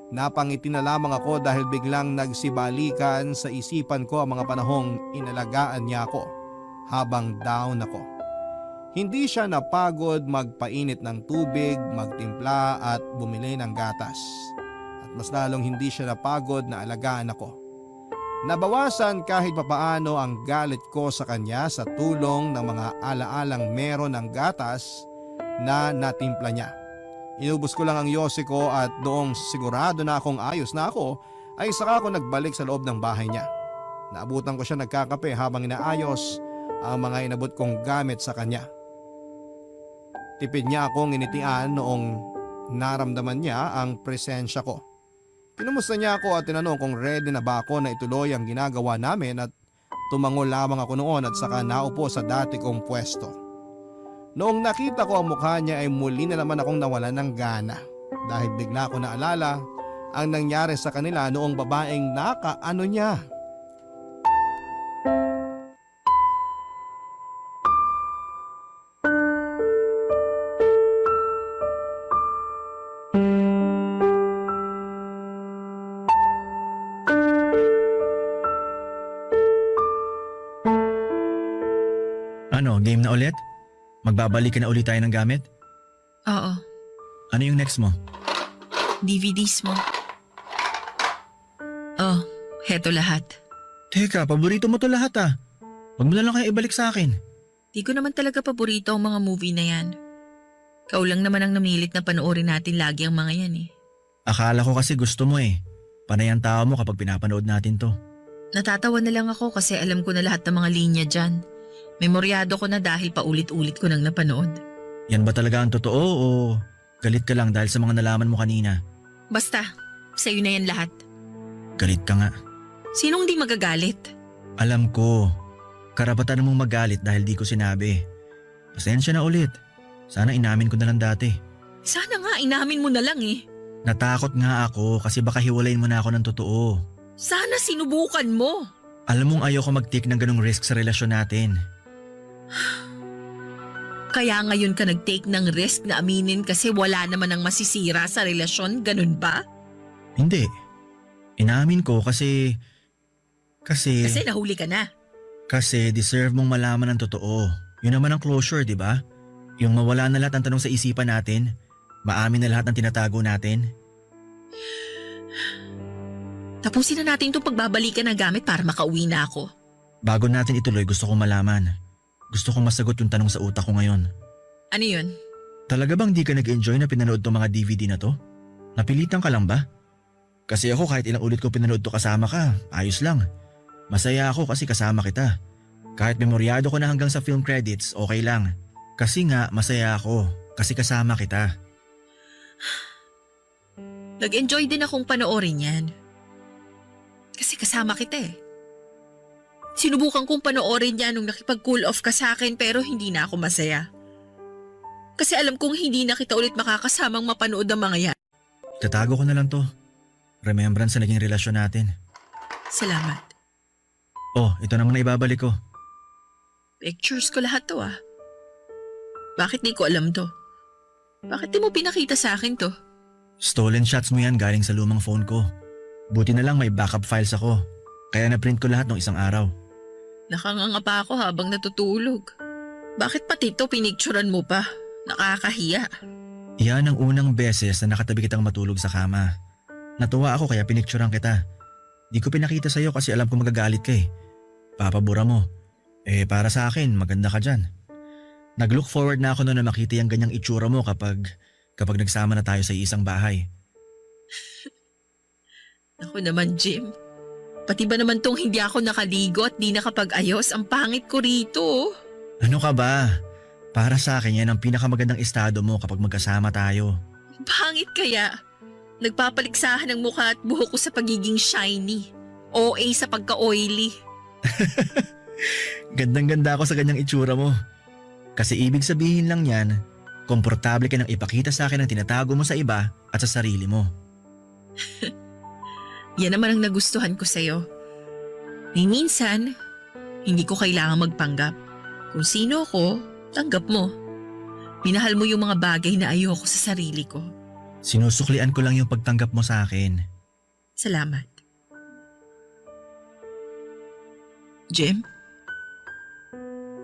Napangiti na lamang ako dahil biglang nagsibalikan sa isipan ko ang mga panahong inalagaan niya ako habang down ako. Hindi siya napagod magpainit ng tubig, magtimpla at bumili ng gatas. At mas lalong hindi siya napagod na alagaan ako. Nabawasan kahit papaano ang galit ko sa kanya sa tulong ng mga alaalang meron ng gatas na natimpla niya. Inubos ko lang ang yosi ko at doong sigurado na akong ayos na ako ay saka ako nagbalik sa loob ng bahay niya. Naabutan ko siya nagkakape habang inaayos ang mga inabot kong gamit sa kanya. Tipid niya akong initian noong naramdaman niya ang presensya ko. Kinumusta niya ako at tinanong kung ready na ba ako na ituloy ang ginagawa namin at tumango lamang ako noon at saka naupo sa dati kong pwesto. Noong nakita ko ang mukha niya ay muli na naman akong nawalan ng gana dahil bigla ko naalala ang nangyari sa kanila noong babaeng nakaano niya. Ano, game na ulit? Magbabalik ka na ulit tayo ng gamit? Oo, Ano yung next mo? DVDs mo. Oh, heto lahat. Teka, paborito mo to lahat ah. Huwag mo na lang kayo ibalik sa akin. Di ko naman talaga paborito ang mga movie na yan. Ikaw lang naman ang namilit na panoorin natin lagi ang mga yan eh. Akala ko kasi gusto mo eh. Panay ang tao mo kapag pinapanood natin to. Natatawa na lang ako kasi alam ko na lahat ng mga linya dyan. Memoryado ko na dahil paulit-ulit ko nang napanood. Yan ba talaga ang totoo o galit ka lang dahil sa mga nalaman mo kanina? Basta, sa'yo na yan lahat. Galit ka nga. Sinong di magagalit? Alam ko. Karapatan mong magalit dahil di ko sinabi. Pasensya na ulit. Sana inamin ko na lang dati. Sana nga inamin mo na lang eh. Natakot nga ako kasi baka hiwalayin mo na ako ng totoo. Sana sinubukan mo. Alam mong ayoko mag-take ng ganong risk sa relasyon natin. Kaya ngayon ka nag-take ng risk na aminin kasi wala naman ang masisira sa relasyon, ganun ba? Hindi. Inamin ko kasi Kasi nahuli ka na. Kasi deserve mong malaman ang totoo. Yun naman ang closure, di ba? Yung mawala na lahat ng tanong sa isipan natin, maamin na lahat ng tinatago natin. Tapusin na natin itong pagbabalikan ng gamit para makauwi na ako. Bago natin ituloy, gusto kong malaman. Gusto kong masagot yung tanong sa utak ko ngayon. Ano yun? Talaga bang di ka nag-enjoy na pinanood tong mga DVD na to? Napilitan ka lang ba? Kasi ako kahit ilang ulit ko pinanood to kasama ka, ayos lang. Masaya ako kasi kasama kita. Kahit memoryado ko na hanggang sa film credits, okay lang. Kasi nga masaya ako kasi kasama kita. Nag-enjoy din akong panoorin yan. Kasi kasama kita eh. Sinubukan kong panoorin yan nung nakipag-cool off ka sa akin pero hindi na ako masaya. Kasi alam kong hindi na kita ulit makakasamang mapanood ang mga yan. Tatago ko na lang to. Remembrance sa naging relasyon natin. Salamat. Oh, ito naman na ibabalik ko. Pictures ko lahat to ah. Bakit di ko alam to? Bakit di mo pinakita sa akin to? Stolen shots mo yan galing sa lumang phone ko. Buti na lang may backup files ako. Kaya na-print ko lahat nung isang araw. Nakanganga pa ako habang natutulog. Bakit pati to pinicturan mo pa? Nakakahiya. Yan ang unang beses na nakatabi kitang matulog sa kama. Natuwa ako kaya pinicturan kita. Di ko pinakita sa'yo kasi alam ko magagalit ka eh. Papabura mo. Eh para sa akin, maganda ka dyan. Nag-look forward na ako noon na makita yung ganyang itsura mo kapag nagsama na tayo sa isang bahay. Ako naman, Jim. Pati ba naman tong hindi ako nakaligo at di nakapag-ayos, ang pangit ko rito. Ano ka ba? Para sa akin yan ang pinakamagandang estado mo kapag magkasama tayo. Pangit kaya? Nagpapaliksahan ng mukha at buhok ko sa pagiging shiny. OA sa pagka-oily. Gandang-ganda ako sa ganyang itsura mo. Kasi ibig sabihin lang yan, komportable ka nang ipakita sa akin ang tinatago mo sa iba at sa sarili mo. Yan naman ang nagustuhan ko sa'yo. Ni minsan, hindi ko kailangan magpanggap. Kung sino ako, tanggap mo. Minahal mo yung mga bagay na ayoko sa sarili ko. Sinusuklian ko lang yung pagtanggap mo sa akin. Salamat. Jim?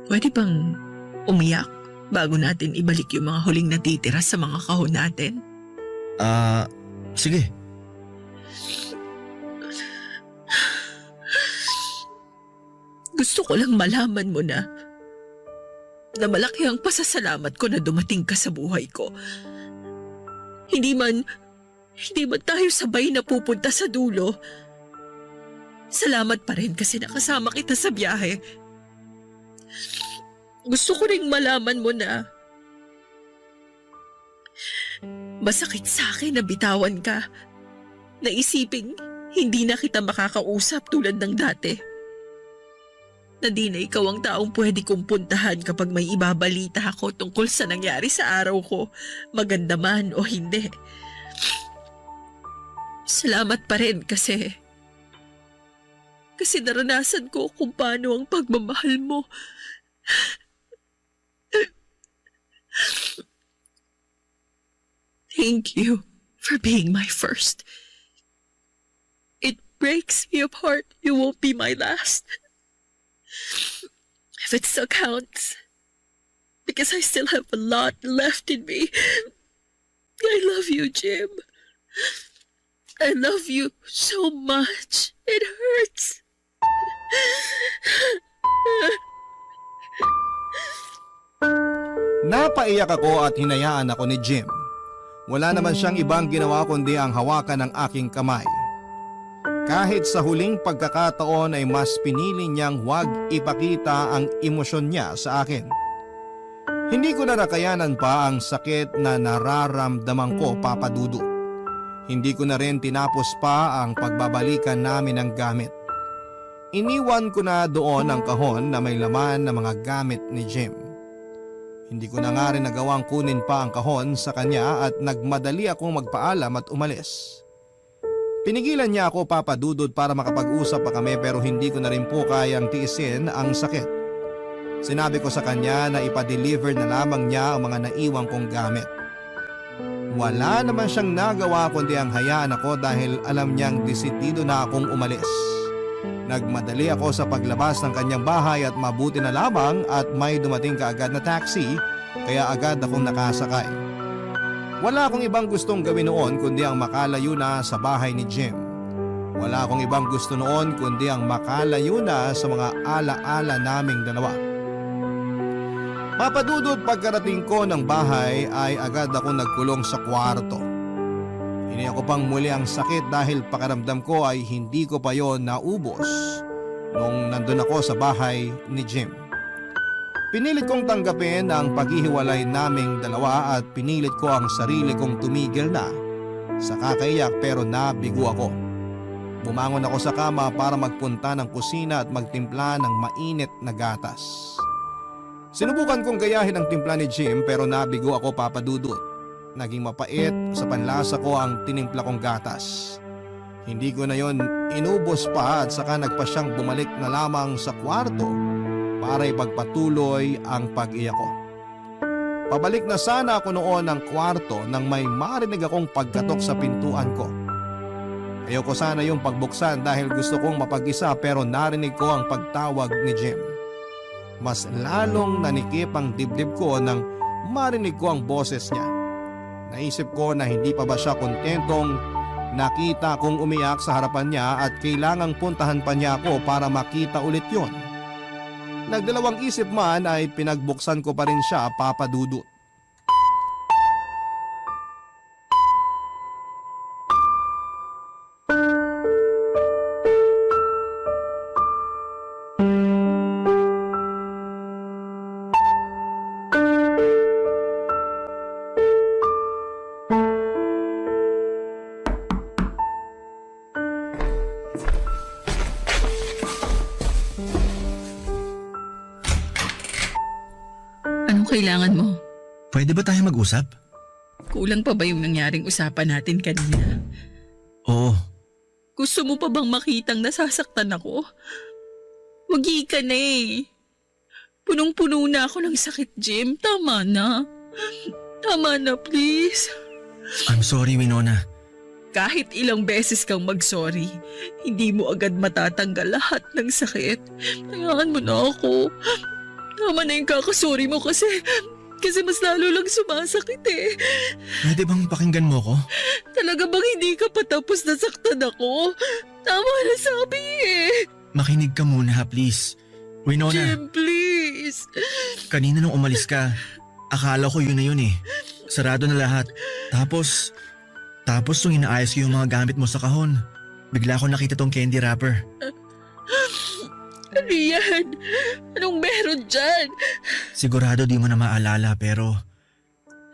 Pwede bang umiyak bago natin ibalik yung mga huling natitira sa mga kahon natin? Sige. Gusto ko lang malaman mo na malaki ang pasasalamat ko na dumating ka sa buhay ko. Hindi man tayo sabay na pupunta sa dulo. Salamat pa rin kasi nakasama kita sa biyahe. Gusto ko ring malaman mo na Masakit sa akin na bitawan ka. Naisiping hindi na kita makakausap tulad ng dati. Na di na ikaw ang taong pwede kong puntahan kapag may ibabalita ako tungkol sa nangyari sa araw ko, maganda man o hindi. Salamat pa rin kasi naranasan ko kung paano ang pagmamahal mo. Thank you for being my first. It breaks me apart you won't be my last. If it still counts, because I still have a lot left in me. I love you, Jim. I love you so much. It hurts. Napaiyak ako at hinayaan ako ni Jim. Wala naman siyang ibang ginawa kundi ang hawakan ng aking kamay. Kahit sa huling pagkakataon ay mas pinili niyang huwag ipakita ang emosyon niya sa akin. Hindi ko na nakayanan pa ang sakit na nararamdaman ko, Papa Dudu. Hindi ko na rin tinapos pa ang pagbabalikan namin ng gamit. Iniwan ko na doon ang kahon na may laman ng mga gamit ni Jim. Hindi ko na nga rin nagawang kunin pa ang kahon sa kanya at nagmadali akong magpaalam at umalis. Pinigilan niya ako, Papa Dudut, para makapag-usap pa kami pero hindi ko na rin po kayang tiisin ang sakit. Sinabi ko sa kanya na ipa-deliver na lamang niya ang mga naiwang kong gamit. Wala naman siyang nagawa kundi ang hayaan ako dahil alam niyang desidido na akong umalis. Nagmadali ako sa paglabas ng kanyang bahay at mabuti na lamang at may dumating kaagad na taxi kaya agad akong nakasakay. Wala akong ibang gustong gawin noon kundi ang makalayo na sa bahay ni Jim. Wala akong ibang gusto noon kundi ang makalayo na sa mga alaala naming dalawa. Papadudot, pagkarating ko ng bahay ay agad akong nagkulong sa kwarto. Hindi ako pang muli ang sakit dahil pakiramdam ko ay hindi ko pa yon naubos nung nandun ako sa bahay ni Jim. Pinilit kong tanggapin ang paghihiwalay naming dalawa at pinilit ko ang sarili kong tumigil na sa kakaiyak pero nabigo ako. Bumangon ako sa kama para magpunta ng kusina at magtimpla ng mainit na gatas. Sinubukan kong gayahin ang timpla ni Jim pero nabigo ako, Papa Dudut. Naging mapait sa panlasa ko ang tinimpla kong gatas. Hindi ko na yon inubos pa at saka nagpa siyang bumalik na lamang sa kwarto para ipagpatuloy ang pag-iyak ko. Pabalik na sana ako noon ng kwarto nang may marinig akong pagkatok sa pintuan ko. Ayoko sana yung pagbuksan dahil gusto kong mapag-isa pero narinig ko ang pagtawag ni Jim. Mas lalong nanikip ang dibdib ko nang marinig ko ang boses niya. Naisip ko na hindi pa ba siya kontentong nakita kong umiyak sa harapan niya at kailangang puntahan pa niya ako para makita ulit yon. Nagdalawang isip man ay pinagbuksan ko pa rin siya, Papa Dudut. Anong kailangan mo? Pwede ba tayo mag-usap? Kulang pa ba yung nangyaring usapan natin kanina? Oo. Gusto mo pa bang makitang nasasaktan ako? Wagi ka na eh. Punong-puno na ako ng sakit, Jim. Tama na. Tama na, please. I'm sorry, Winona. Kahit ilang beses kang mag-sorry, hindi mo agad matatanggal lahat ng sakit. Hayaan mo na ako. Tama na yung kakasorry mo kasi mas lalo lang sumasakit eh. Pwede bang pakinggan mo ko? Talaga bang hindi ka patapos na saktan ako? Tama na sabi eh. Makinig ka muna, please. Winona, Jim, please. kanina nung umalis ka, akala ko yun na yun eh. Sarado na lahat. Tapos nung inaayos ko yung mga gamit mo sa kahon, bigla ko nakita tong candy wrapper. Ano yan? Anong meron dyan? Sigurado di mo na maalala pero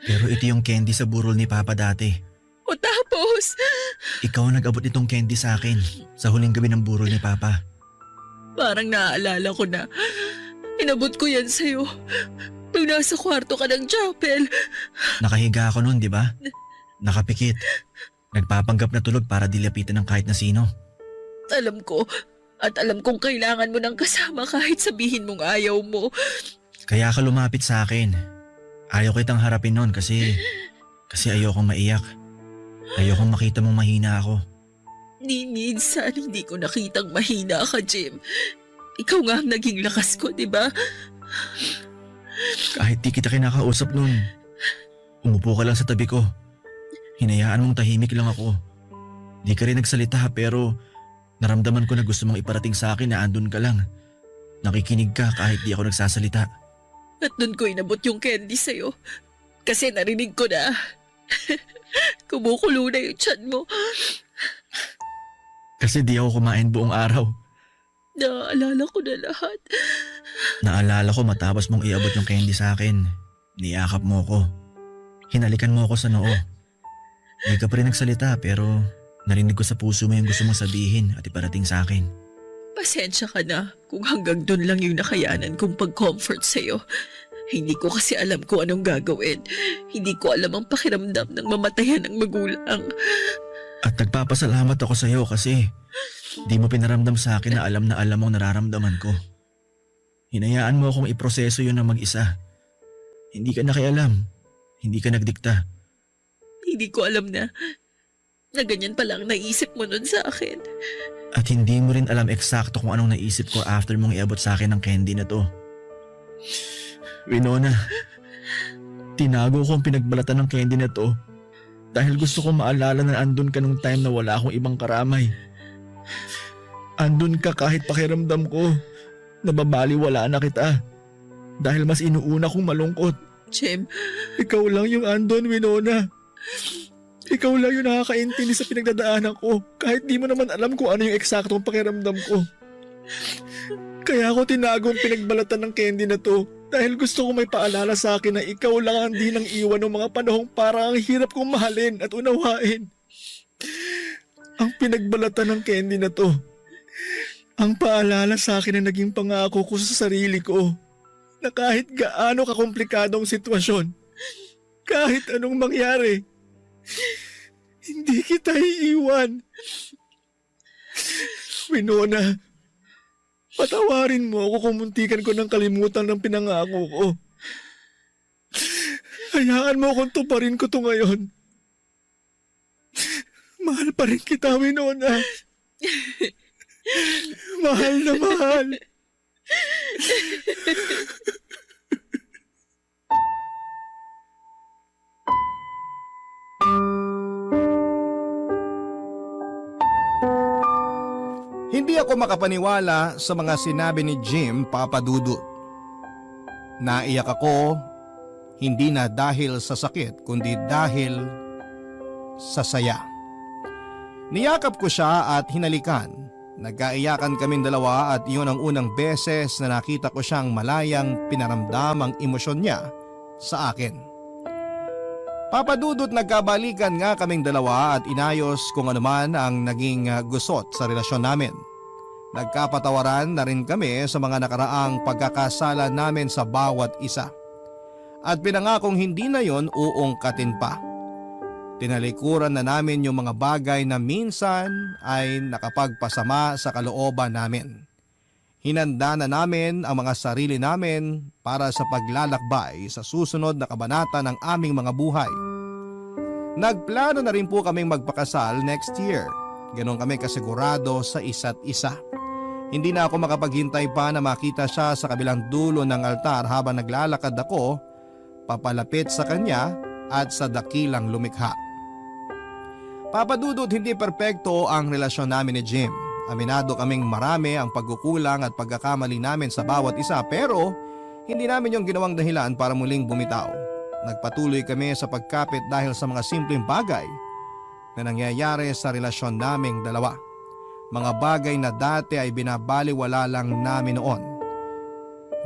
Pero ito yung candy sa burol ni Papa dati. O tapos, Ikaw ang nag-abot nitong candy sa akin sa huling gabi ng burol ni Papa. parang naaalala ko na. Inabot ko yan sa'yo. Nung nasa kwarto ka ng chapel. Nakahiga ako noon, di ba? Nakapikit. Nagpapanggap na tulog para dilapitan ng kahit na sino. Alam ko. At alam kong kailangan mo ng kasama kahit sabihin mong ayaw mo. Kaya ka lumapit sa akin. Ayaw kitang harapin noon kasi ayokong maiyak. Ayokong makita mong mahina ako. Ni minsan hindi ko nakitang mahina ka, Jim. Ikaw nga ang naging lakas ko, di ba? Kahit di kita kinakausap noon, umupo ka lang sa tabi ko. Hinayaan mong tahimik lang ako. Di ka rin nagsalita pero naramdaman ko na gusto mong iparating sa akin na andun ka lang. Nakikinig ka kahit di ako nagsasalita. At doon ko inabot yung candy sa'yo. Kasi narinig ko na. Kumukulo na yung tiyan mo. Kasi di ako kumain buong araw. Naaalala ko na lahat. Naalala ko matapos mong iabot yung candy sa akin. Niyakap mo ko. Hinalikan mo ako sa noo. Di ka pa rin nagsalita pero narinig ko sa puso mo yung gusto mong sabihin at iparating sa akin. Pasensya ka na kung hanggang doon lang yung nakayanan kong pag-comfort sa'yo. Hindi ko kasi alam kung anong gagawin. Hindi ko alam ang pakiramdam ng mamatayan ng magulang. At nagpapasalamat ako sa iyo kasi di mo pinaramdam sa akin na alam mong nararamdaman ko. Hinayaan mo akong iproseso yun ng mag-isa. Hindi ka nakialam. Hindi ka nagdikta. Hindi ko alam na ganyan pala ang naisip mo nun sa akin. At hindi mo rin alam eksakto kung anong naisip ko after mong iabot sa akin ng candy na to. Winona, tinago ko ang pinagbalatan ng candy na to dahil gusto ko maalala na andun ka nung time na wala akong ibang karamay. Andun ka kahit pakiramdam ko nababaliwala na kita dahil mas inuuna kong malungkot. Jim, Ikaw lang yung andun, Winona. Ikaw lang yung nakakaintindi sa pinagdadaanan ko kahit di mo naman alam kung ano yung eksaktong pakiramdam ko. Kaya ako tinago ang pinagbalatan ng candy na to dahil gusto ko may paalala sa akin na ikaw lang ang di nang iwan ng mga panahong parang ang hirap kong mahalin at unawain. Ang pinagbalatan ng candy na to, ang paalala sa akin na naging pangako ko sa sarili ko na kahit gaano kakomplikadong sitwasyon, kahit anong mangyari, hindi kita iiwan. Winona, patawarin mo ako kung muntikan ko ng kalimutan ng pinangako ko. Hayaan mo akong tuparin ko to ngayon. Mahal pa rin kita, Winona. Mahal na mahal. Hindi ako makapaniwala sa mga sinabi ni Jim, Papa Dudut. Naiyak ako, hindi na dahil sa sakit, kundi dahil sa saya. Niyakap ko siya at hinalikan. Nagkaiyakan kaming dalawa at iyon ang unang beses na nakita ko siyang malayang pinaramdam ang emosyon niya sa akin. Papa Dudut, nagkabalikan nga kaming dalawa at inayos kung anuman ang naging gusot sa relasyon namin. Nagkapatawaran na rin kami sa mga nakaraang pagkakasala namin sa bawat isa. At pinangakong hindi na yon uungkatin pa. Tinalikuran na namin yung mga bagay na minsan ay nakapagpasama sa kalooban namin. Hinanda na namin ang mga sarili namin para sa paglalakbay sa susunod na kabanata ng aming mga buhay. Nagplano na rin po kaming magpakasal next year. Ganon kami kasigurado sa isa't isa. Hindi na ako makapaghintay pa na makita siya sa kabilang dulo ng altar habang naglalakad ako papalapit sa kanya at sa dakilang lumikha. Papa Dudut, hindi perpekto ang relasyon namin ni Jim. Aminado kaming marami ang pagkukulang at pagkakamali namin sa bawat isa pero hindi namin yung ginawang dahilan para muling bumitaw. Nagpatuloy kami sa pagkapit dahil sa mga simpleng bagay na nangyayari sa relasyon naming dalawa. Mga bagay na dati ay binabaliwala lang namin noon.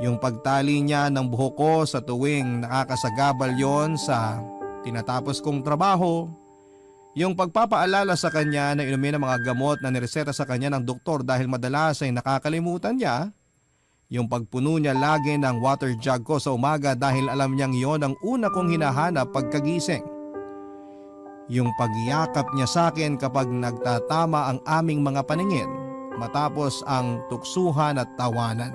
Yung pagtali niya ng buhok ko sa tuwing nakakasagabal yon sa tinatapos kong trabaho. Yung pagpapaalala sa kanya na inumin ang mga gamot na nireseta sa kanya ng doktor dahil madalas ay nakakalimutan niya. Yung pagpuno niya lagi ng water jug ko sa umaga dahil alam niyang yon ang una kong hinahanap pagkagising. Yung pagyakap niya sa akin kapag nagtatama ang aming mga paningin matapos ang tuksuhan at tawanan.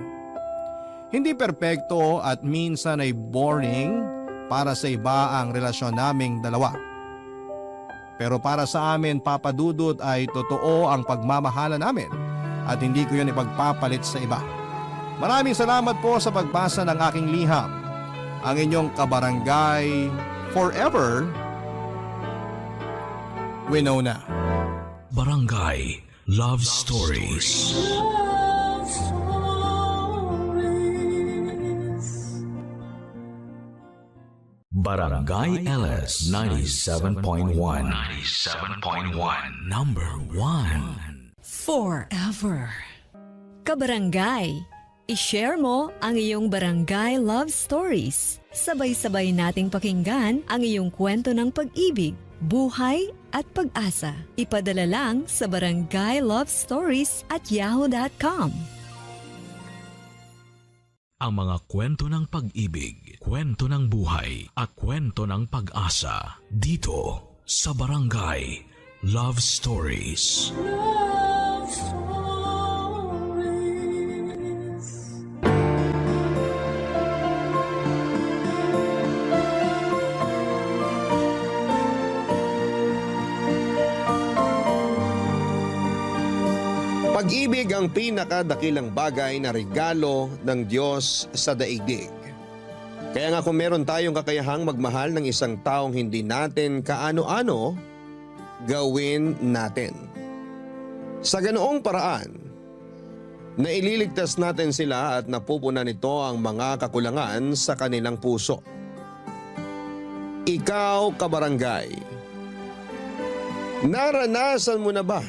Hindi perpekto at minsan ay boring para sa iba ang relasyon naming dalawa. Pero para sa amin, Papa Dudut, ay totoo ang pagmamahala namin at hindi ko yun ipagpapalit sa iba. Maraming salamat po sa pagbasa ng aking liham. Ang inyong kabarangay forever, Winona. Barangay Love Stories. Love stories. Barangay LS 97.1. 97.1. Number 1. Forever. Kabarangay, i-share mo ang iyong barangay love stories. Sabay-sabay nating pakinggan ang iyong kwento ng pag-ibig, buhay at pag-asa. Ipadala lang sa barangaylovestories@yahoo.com. Ang mga kwento ng pag-ibig, kwento ng buhay at kwento ng pag-asa dito sa Barangay Love Stories. Love stories. Pag-ibig ang pinakadakilang bagay na regalo ng Diyos sa daigdig. Kaya nga kung meron tayong kakayahang magmahal ng isang taong hindi natin kaano-ano, gawin natin. Sa ganoong paraan, naililigtas natin sila at napupunan nito ang mga kakulangan sa kanilang puso. Ikaw, kabarangay, naranasan mo na ba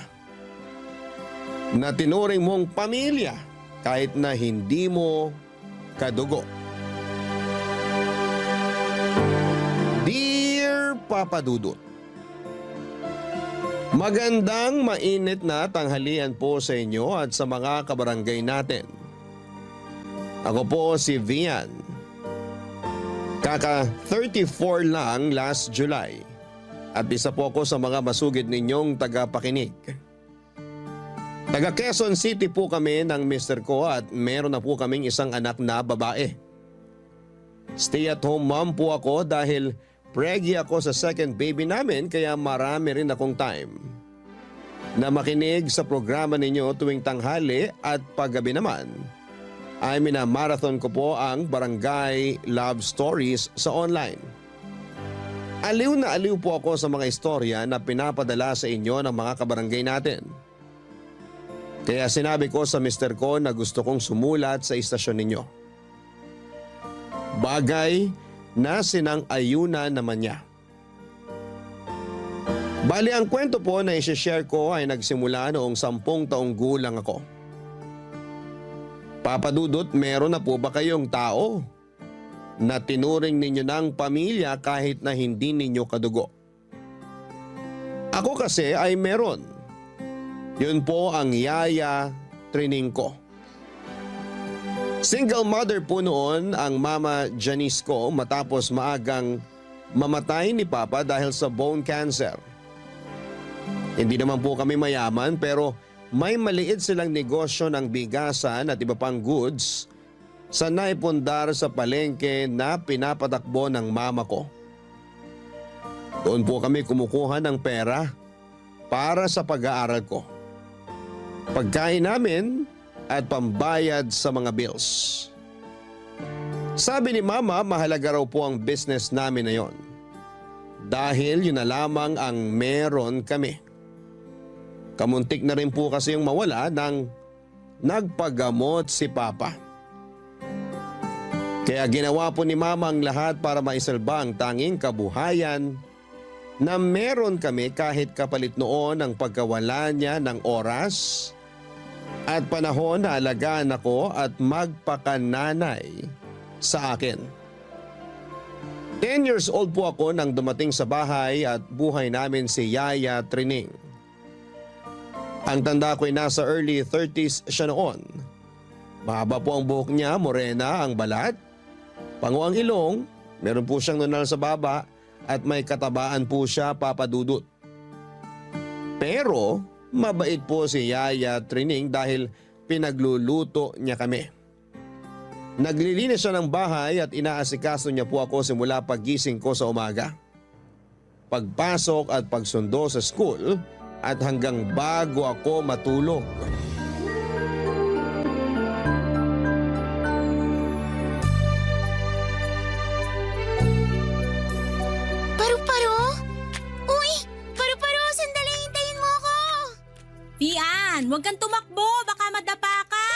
na tinuring mong pamilya kahit na hindi mo kadugo? Dear Papa Dudut, magandang mainit na tanghalian po sa inyo at sa mga kabarangay natin. Ako po si Vian. Kaka 34 lang last July at isa po ako sa mga masugid ninyong tagapakinig. Taga Quezon City po kami ng mister ko at meron na po kaming isang anak na babae. Stay-at-home mom po ako dahil preggy ako sa second baby namin kaya marami rin akong time na makinig sa programa ninyo tuwing tanghali at paggabi naman ay minamarathon ko po ang Barangay Love Stories sa online. Aliw na aliw po ako sa mga istorya na pinapadala sa inyo ng mga kabarangay natin. Kaya sinabi ko sa mister ko na gusto kong sumulat sa istasyon ninyo. Bagay na sinang-ayunan naman niya. Bali ang kwento po na i-share ko ay nagsimula noong 10 taong gulang ako. Papa Dudut, meron na po ba kayong tao na tinuring ninyo ng pamilya kahit na hindi ninyo kadugo? Ako kasi ay meron. Yun po ang yaya training ko. Single mother po noon ang mama Janice ko matapos maagang mamatay ni Papa dahil sa bone cancer. Hindi naman po kami mayaman pero may maliit silang negosyo ng bigasan at iba pang goods sa naipundar sa palengke na pinapatakbo ng mama ko. Doon po kami kumukuha ng pera para sa pag-aaral ko, pagkain namin at pambayad sa mga bills. Sabi ni Mama, mahalaga raw po ang business namin na yon. Dahil yun na lamang ang meron kami. Kamuntik na rin po kasi yung mawala nang nagpagamot si Papa. Kaya ginawa po ni Mama ang lahat para maisalba ang tanging kabuhayan na meron kami kahit kapalit noon ang pagkawala niya ng oras At panahon na alagaan ako at magpakananay sa akin. 10 years old po ako nang dumating sa bahay at buhay namin si Yaya Trining. Ang tanda ko ay nasa early 30s siya noon. Mahaba po ang buhok niya, morena ang balat, pango ang ilong, meron po siyang nunal sa baba at may katabaan po siya, Papa Dudut. Pero mabait po si Yaya Trining dahil pinagluluto niya kami. Naglilinis siya ng bahay at inaasikaso niya po ako simula paggising ko sa umaga, pagpasok at pagsundo sa school at hanggang bago ako matulog. Paru-paro? Uy! Paru-paro! Sandali! Hintayin mo ako! Pian, huwag kang tumakbo. Baka madapa ka.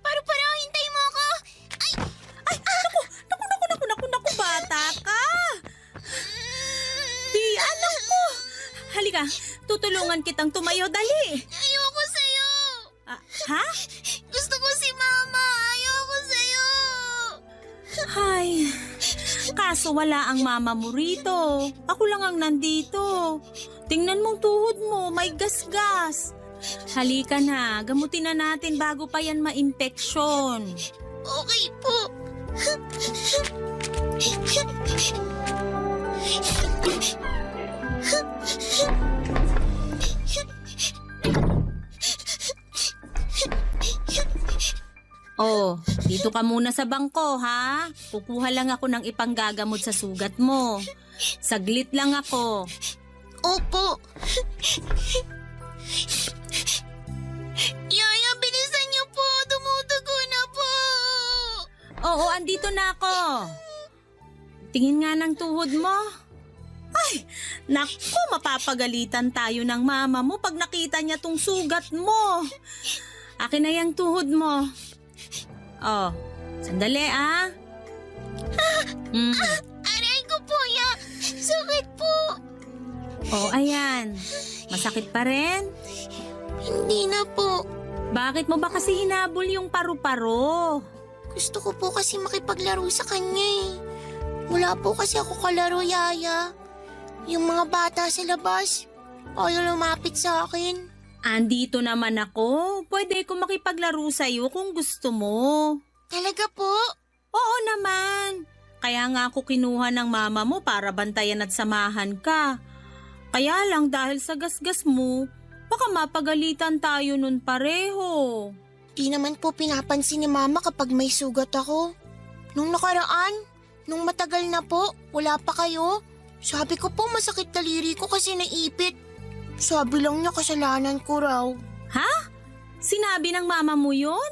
Paru-paro! Hintayin mo ako! Naku, bata ka. Pian, naku. Halika, tutulungan kitang tumayo. Dali. Ayoko sa'yo! Ha? Gusto ko si Mama! Ayoko sa'yo! Ay, kaso wala ang mama mo rito. Ako lang ang nandito. Tingnan mong tuhod mo, may gasgas. Halika na, gamutin na natin bago pa yan ma-infeksyon. Okay po. Oh, dito ka muna sa bangko, ha? Kukuha lang ako ng ipanggagamot sa sugat mo. Saglit lang ako. Opo. Yaya, bilisan niyo po. Dumudugo na po. Oo, andito na ako. Tingin nga ng tuhod mo. Ay, naku, mapapagalitan tayo ng mama mo pag nakita niya tong sugat mo. Akin na yung tuhod mo. Oh, sandali Aray ko po, ya. Sakit po. Oh, ayan. Masakit pa rin? Hindi na po. Bakit mo ba kasi hinabol yung paru-paro? Gusto ko po kasi makipaglaro sa kanya eh. Wala po kasi ako kalaro, Yaya. Yung mga bata sa labas, ayaw lumapit sa akin. Andito naman ako. Pwede ko makipaglaro sa'yo kung gusto mo. Talaga po? Oo naman. Kaya nga ako kinuha ng mama mo para bantayan at samahan ka. Kaya lang dahil sa gasgas mo, baka mapagalitan tayo nun pareho. Di naman po pinapansin ni Mama kapag may sugat ako. Nung nakaraan, nung matagal na po, wala pa kayo. Sabi ko po masakit daliri ko kasi naipit. Sabi lang niya kasalanan ko raw. Ha? Sinabi ng mama mo yun?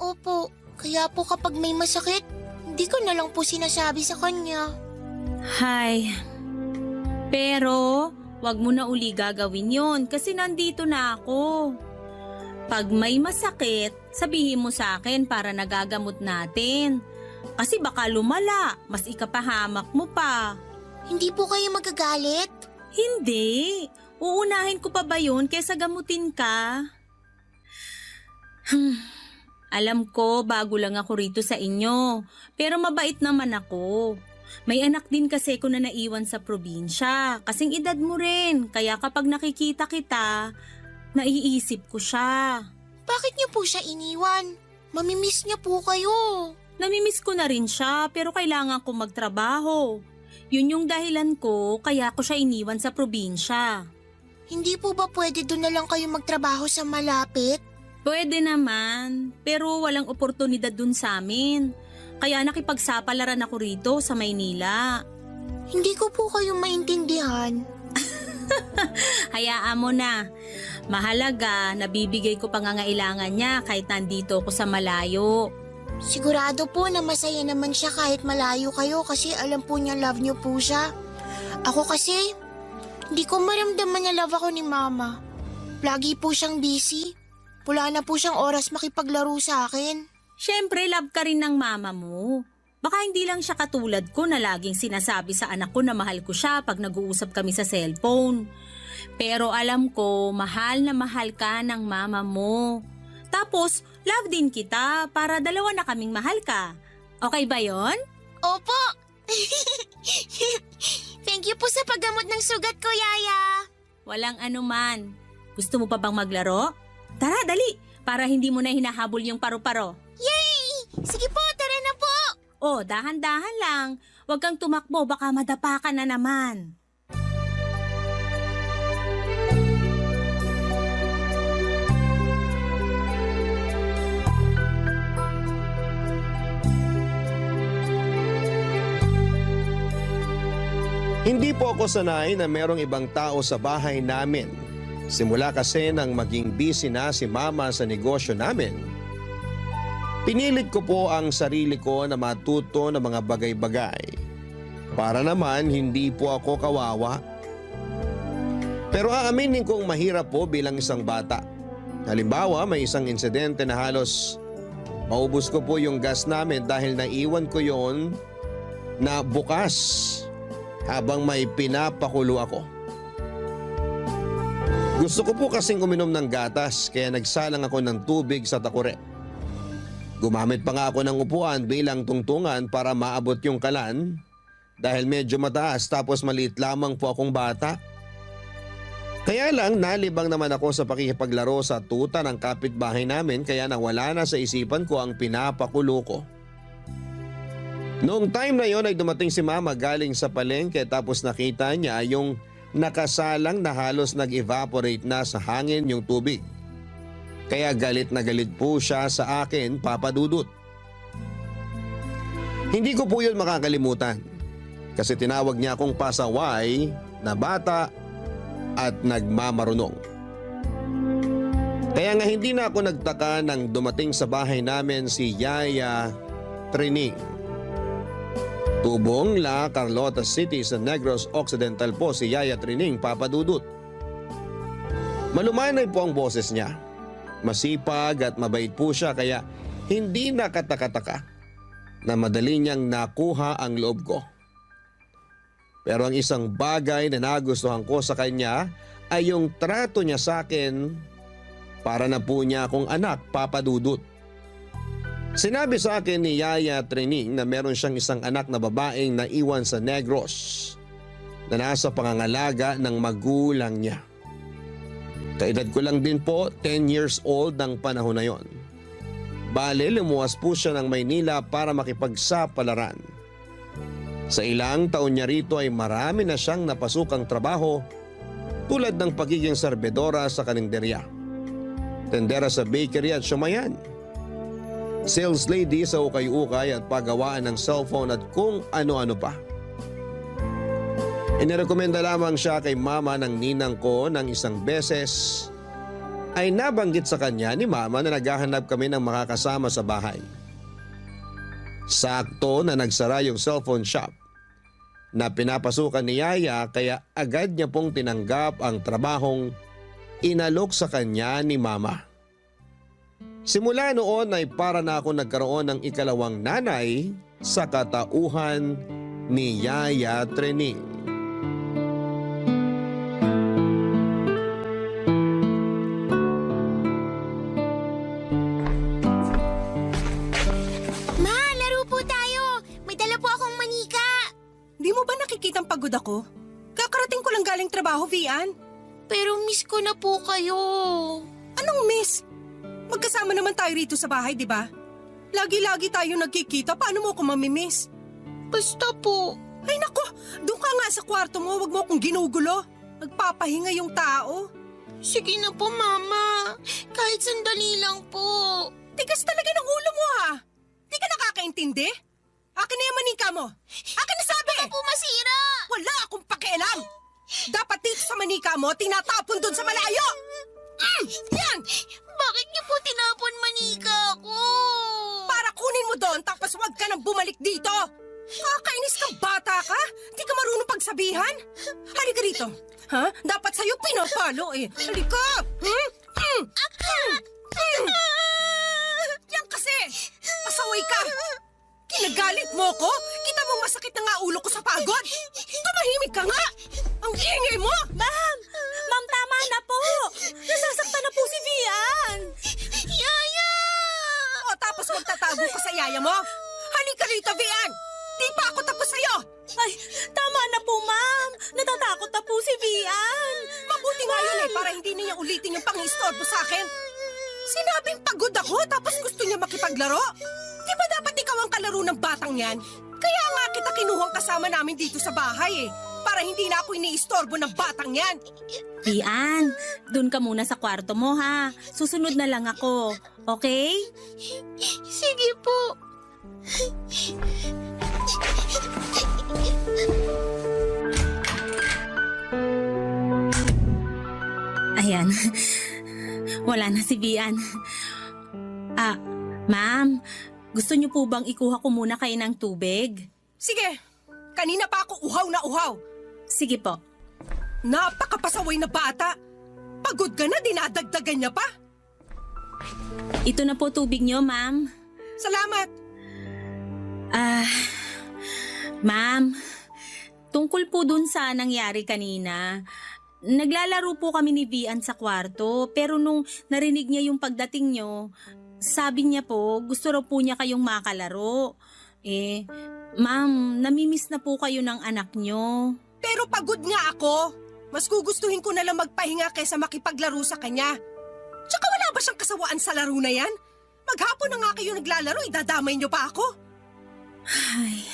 Opo, kaya po kapag may masakit, hindi ko na lang po sinasabi sa kanya. Hay. Pero, wag mo na uli gagawin yon kasi nandito na ako. Pag may masakit, sabihin mo sa akin para nagagamot natin. Kasi baka lumala, mas ikapahamak mo pa. Hindi po kayo magagalit? Hindi. Uunahin ko pa ba yun kaysa gamutin ka? Alam ko, bago lang ako rito sa inyo. Pero mabait naman ako. May anak din kasi ko na naiwan sa probinsya. Kasing edad mo rin. Kaya kapag nakikita kita, naiisip ko siya. Bakit niyo po siya iniwan? Mamimiss niya po kayo. Namimiss ko na rin siya pero kailangan ko magtrabaho. Yun yung dahilan ko kaya ko siya iniwan sa probinsya. Hindi po ba pwede doon na lang kayo magtrabaho sa malapit? Pwede naman, pero walang oportunidad dun sa amin. Kaya nakipagsapalaran ako rito sa Maynila. Hindi ko po kayo maintindihan. Hayaan mo na. Mahalaga, nabibigay ko pangangailangan niya kahit nandito ako sa malayo. Sigurado po na masaya naman siya kahit malayo kayo kasi alam po niya love niyo po siya. Ako kasi, hindi ko maramdaman na love ako ni Mama. Lagi po siyang busy. Wala na po siyang oras makipaglaro sa akin. Siyempre, love ka rin ng mama mo. Baka hindi lang siya katulad ko na laging sinasabi sa anak ko na mahal ko siya pag nag-uusap kami sa cellphone. Pero alam ko, mahal na mahal ka ng mama mo. Tapos, love din kita para dalawa na kaming mahal ka. Okay ba yon? Opo! Thank you po sa paggamot ng sugat ko, Yaya. Walang anuman. Gusto mo pa bang maglaro? Tara, dali! Para hindi mo na hinahabol yung paru-paro. Yay! Sige po, tara na po! Oh, dahan-dahan lang. Huwag kang tumakbo, baka madapa ka na naman. Hindi po ako sanay na merong ibang tao sa bahay namin. Simula kasi nang maging busy na si Mama sa negosyo namin. Pinilit ko po ang sarili ko na matuto ng mga bagay-bagay. Para naman hindi po ako kawawa. Pero aaminin kong mahirap po bilang isang bata. Halimbawa, may isang insidente na halos maubos ko po yung gas namin dahil naiwan ko yon na bukas habang may pinapakulo ako. Gusto ko po kasing uminom ng gatas kaya nagsalang ako ng tubig sa takure. Gumamit pa nga ako ng upuan bilang tungtungan para maabot yung kalan dahil medyo mataas tapos maliit lamang po akong bata. Kaya lang nalibang naman ako sa pakikipaglaro sa tuta ng kapitbahay namin kaya nawala na sa isipan ko ang pinapakulo ko. Noong time na yon ay dumating si Mama galing sa palengke tapos nakita niya yung nakasalang na halos nag-evaporate na sa hangin yung tubig. Kaya galit na galit po siya sa akin, Papa Dudut. Hindi ko po yun makakalimutan kasi tinawag niya akong pasaway na bata at nagmamarunong. Kaya nga hindi na ako nagtaka nang dumating sa bahay namin si Yaya Trining. Tubong La Carlota City sa Negros Occidental po si Yaya Trining, Papa Dudut. Malumanay po ang boses niya. Masipag at mabait po siya kaya hindi nakataka-taka na madali niyang nakuha ang loob ko. Pero ang isang bagay na nagustuhan ko sa kanya ay yung trato niya sa akin para na po niya akong anak, Papa Dudut. Sinabi sa akin ni Yaya Trining na meron siyang isang anak na babaeng naiwan sa Negros na nasa pangangalaga ng magulang niya. Kaedad ko lang din po, 10 years old ng panahon na yon. Bale, lumuwas po siya ng Maynila para makipagsapalaran. Sa ilang taon niya rito ay marami na siyang napasukang trabaho tulad ng pagiging serbedora sa karinderya, tendera sa bakery at siumayan, sales lady sa ukay-ukay at paggawaan ng cellphone at kung ano-ano pa. Inirekomenda lamang siya kay Mama ng ninang ko ng isang beses ay nabanggit sa kanya ni Mama na naghahanap kami ng makakasama sa bahay. Sakto na nagsara yung cellphone shop na pinapasukan ni Yaya kaya agad niya pong tinanggap ang trabahong inalok sa kanya ni Mama. Simula noon ay para na ako nagkaroon ng ikalawang nanay sa katauhan ni Yaya Trining. Ma, laro po tayo! May dala po akong manika! Di mo ba nakikitang pagod ako? Kakarating ko lang galing trabaho, Vian. Pero miss ko na po kayo. Anong miss? Magkasama naman tayo rito sa bahay, di ba? Lagi-lagi tayo nagkikita, paano mo ako mamimiss? Basta po. Ay nako, doon ka nga sa kwarto mo, wag mo akong ginugulo. Nagpapahinga yung tao. Sige na po, Mama. Kahit sandali lang po. Tigas talaga ng ulo mo ha. Di ka nakakaintindi? Akin na yung manika mo. Akin na sabi! Baka po masira! Wala akong pakialam! Dapat dito sa manika mo, tinatapon doon sa malayo! Yan! Bakit niyo po tinapon manika ko? Para kunin mo doon tapos wag ka nang bumalik dito! Kakainis kang bata ka? Di ka marunong pagsabihan? Halika rito. Ha? Dapat sa'yo pinapalo eh. Halika! Yan kasi! Pasaway ka! Kinagalit mo ko? Kita mong masakit na nga ulo ko sa pagod? Tumahimik ka nga! Ang ingay mo! Ma'am! Ma'am, tama na po! Nasasaktan na po si Vian! Yaya! tapos magtatago ka sa yaya mo? Halika rito, Vian! Di pa ako tapos sa'yo! Ay, tama na po, ma'am. Natatakot na po si Vian. Mabuti nga yun para hindi niya ulitin yung pang-istorbo sa akin. Sinabing pagod ako tapos gusto niya makipaglaro. Di ba dapat ikaw ang kalaro ng batang yan? Kaya nga kita kinuhang kasama namin dito sa bahay para hindi na ako iniistorbo ng batang yan. Vian, dun ka muna sa kwarto mo, ha? Susunod na lang ako. Okay? Sige po. Ayan. Wala na si Vian. Ma'am, gusto niyo po bang ikuha ko muna kayo ng tubig? Sige, kanina pa ako uhaw na uhaw. Sige po. Napakapasaway na bata. Pagod ka na, dinadagdagan niya pa. Ito na po tubig niyo, ma'am. Salamat. Ma'am, tungkol po dun sa nangyari kanina, naglalaro po kami ni Vian sa kwarto, pero nung narinig niya yung pagdating niyo, sabi niya po, gusto raw po niya kayong makalaro. Ma'am, namimiss na po kayo ng anak niyo. Pero pagod nga ako. Mas gugustuhin ko na lang magpahinga kaysa makipaglaro sa kanya. Tsaka wala ba siyang kasawaan sa laro na yan? Maghapon na nga kayo naglalaro, idadamay niyo pa ako. Ay,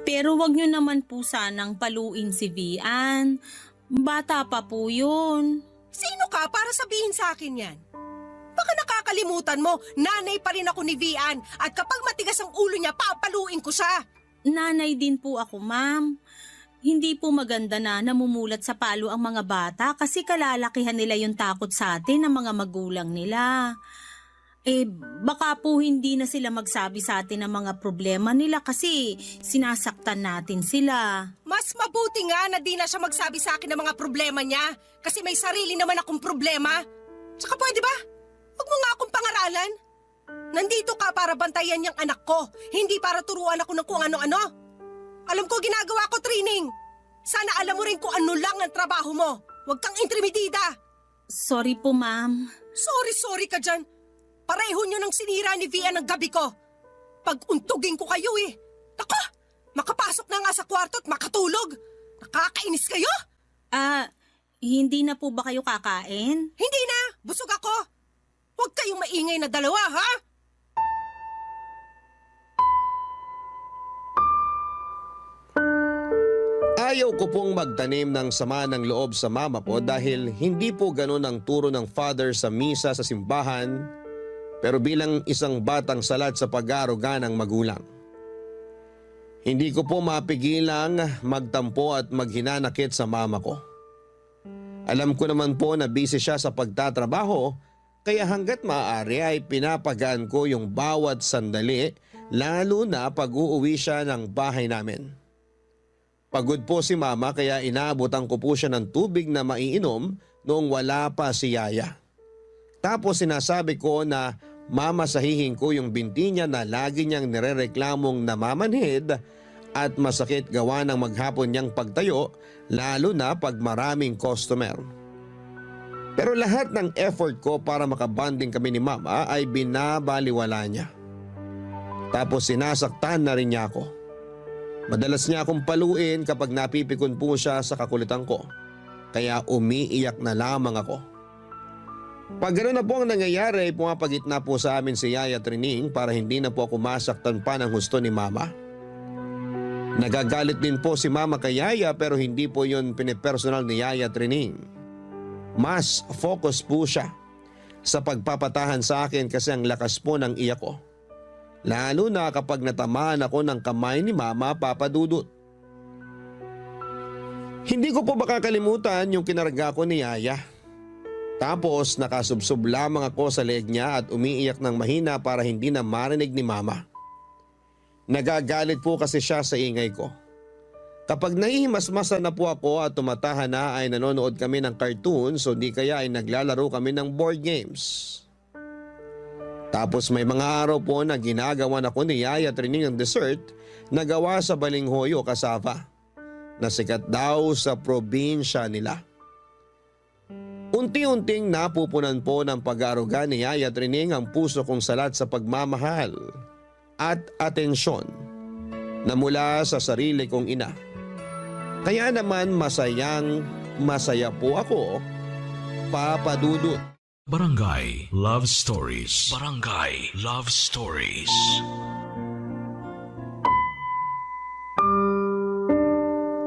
pero wag niyo naman po sanang paluin si Vian. Bata pa po yun. Sino ka para sabihin sa akin yan? Baka nakakalimutan mo, nanay pa rin ako ni Vian at kapag matigas ang ulo niya, papaluin ko siya. Nanay din po ako, ma'am. Hindi po maganda na namumulat sa palo ang mga bata kasi kalalakihan nila yung takot sa atin ng mga magulang nila. Baka po hindi na sila magsabi sa atin ng mga problema nila kasi sinasaktan natin sila. Mas mabuti nga na di na siya magsabi sa akin ng mga problema niya kasi may sarili naman akong problema. Tsaka pwede ba? Huwag mo nga akong pangaralan. Nandito ka para bantayan yung anak ko, hindi para turuan ako ng kung ano-ano. Alam ko ginagawa ko training. Sana alam mo rin kung ano lang ang trabaho mo. Huwag kang intrimitida. Sorry po, ma'am. Sorry ka dyan. Pareho nyo nang sinira ni Vian ang gabi ko. Pag-untugin ko kayo Nako, makapasok na nga sa kwarto at makatulog. Nakakainis kayo? Hindi na po ba kayo kakain? Hindi na, busog ako. Huwag kayong maingay na dalawa, ha? Ayaw ko pong magtanim ng sama ng loob sa mama ko dahil hindi po ganun ang turo ng father sa misa sa simbahan, pero bilang isang batang salat sa pag-aaruga ng magulang. Hindi ko po mapigilang magtampo at maghinanakit sa mama ko. Alam ko naman po na busy siya sa pagtatrabaho, kaya hanggat maaari ay pinapagaan ko yung bawat sandali, lalo na pag uuwi siya ng bahay namin. Pagod po si mama kaya inaabutan ko po siya ng tubig na maiinom noong wala pa si Yaya. Tapos sinasabi ko na mamasahihin ko yung binti niya na lagi niyang nirereklamong namamanhid at masakit gawa ng maghapon niyang pagtayo, lalo na pag maraming customer. Pero lahat ng effort ko para makabanding kami ni mama ay binabaliwala niya. Tapos sinasaktan na rin niya ako. Madalas niya akong paluin kapag napipikon po siya sa kakulitan ko. Kaya umiiyak na lamang ako. Pag gano'n na po ang nangyayari, pumapagitna po sa amin si Yaya Trining para hindi na po ako masaktan pa ng husto ni mama. Nagagalit din po si mama kay Yaya pero hindi po yun pinipersonal ni Yaya Trining. Mas focus po siya sa pagpapatahan sa akin kasi ang lakas po ng iyak ko. Lalo na kapag natamaan ako ng kamay ni mama, Papa Dudut. Hindi ko po makakalimutan yung kinarga ko ni Yaya. Tapos nakasubsob lamang ako sa leeg niya at umiiyak ng mahina para hindi na marinig ni mama. Nagagalit po kasi siya sa ingay ko. Kapag nahihimasmasa na po ako at tumatahan na ay nanonood kami ng cartoons o di kaya ay naglalaro kami ng board games. Tapos may mga araw po na ginagawan ako ni Yaya Trining ng dessert na gawa sa balinghoyo kasava na sikat daw sa probinsya nila. Unti-unting napupunan po ng pag-aaruga ni Yaya Trining ang puso kong salat sa pagmamahal at atensyon na mula sa sarili kong ina. Kaya naman masaya po ako, Papa Dudut. Barangay Love Stories. Barangay Love Stories.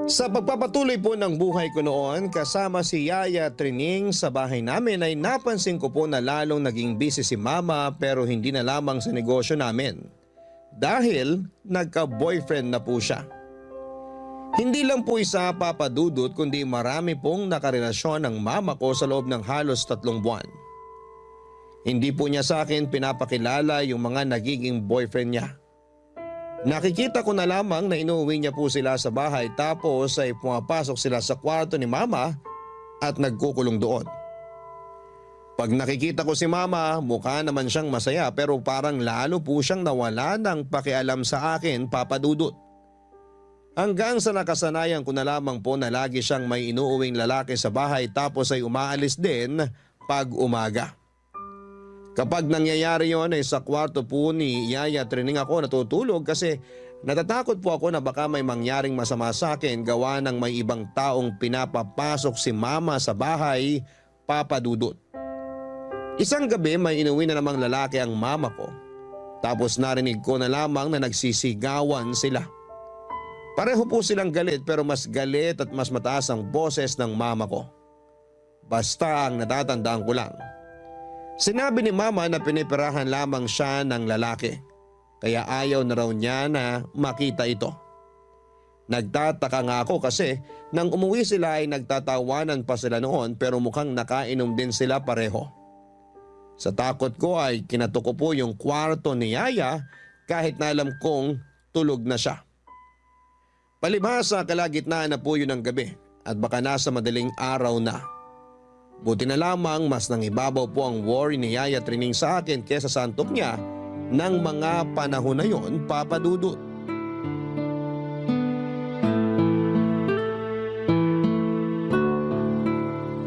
Sa pagpapatuloy po ng buhay ko noon, kasama si Yaya Trining sa bahay namin ay napansin ko po na lalong naging busy si Mama pero hindi na lamang sa negosyo namin. Dahil nagka-boyfriend na po siya. Hindi lang po isa, Papa Dudut, kundi marami pong nakarelasyon ng mama ko sa loob ng halos 3 buwan. Hindi po niya sa akin pinapakilala yung mga nagiging boyfriend niya. Nakikita ko na lamang na inuwi niya po sila sa bahay tapos ay pumapasok sila sa kwarto ni Mama at nagkukulong doon. Pag nakikita ko si Mama, mukha naman siyang masaya pero parang lalo po siyang nawala ng pakialam sa akin, Papa Dudut. Hanggang sa nakasanayan ko na lamang po na lagi siyang may inuuwing lalaki sa bahay tapos ay umaalis din pag umaga. Kapag nangyayari yon ay sa kwarto po ni Yaya Trining ako natutulog kasi natatakot po ako na baka may mangyaring masama sa akin gawa ng may ibang taong pinapapasok si Mama sa bahay, Papa Dudut. Isang gabi may inuwi na namang lalaki ang mama ko. Tapos narinig ko na lamang na nagsisigawan sila. Pareho po silang galit pero mas galit at mas mataas ang boses ng mama ko. Basta ang natatandaan ko lang. Sinabi ni Mama na pinipirahan lamang siya ng lalaki. Kaya ayaw na raw niya na makita ito. Nagtataka nga ako kasi nang umuwi sila ay nagtatawanan pa sila noon pero mukhang nakainom din sila pareho. Sa takot ko ay kinatok ko po yung kwarto ni Yaya kahit na alam kong tulog na siya. Palibhasa kalagitnaan na po yun ng gabi at baka nasa madaling araw na. Buti na lamang mas nangibabaw po ang worry ni Yaya Trining sa akin kesa sa antok niya ng mga panahon na yon, Papa Dudut.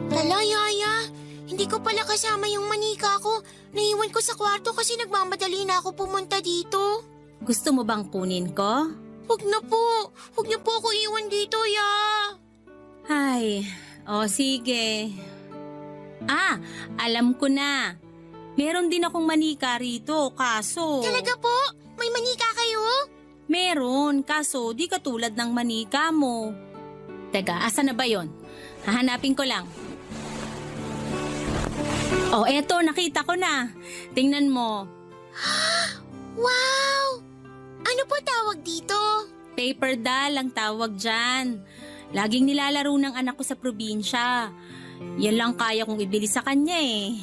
Hala, Yaya. Hindi ko pala kasama yung manika ko. Naiwan ko sa kwarto kasi nagmamadali na ako pumunta dito. Gusto mo bang kunin ko? Huwag na po. Huwag niyo po ako iwan dito, Ya. Ay, sige. Alam ko na. Meron din akong manika rito, kaso... Talaga po? May manika kayo? Meron, kaso di katulad ng manika mo. Teka, asa na ba yon? Hahanapin ko lang. Eto, nakita ko na. Tingnan mo. Wow! Ano po tawag dito? Paper doll ang tawag dyan. Laging nilalaro ng anak ko sa probinsya. Yan lang kaya kong ibili sa kanya eh.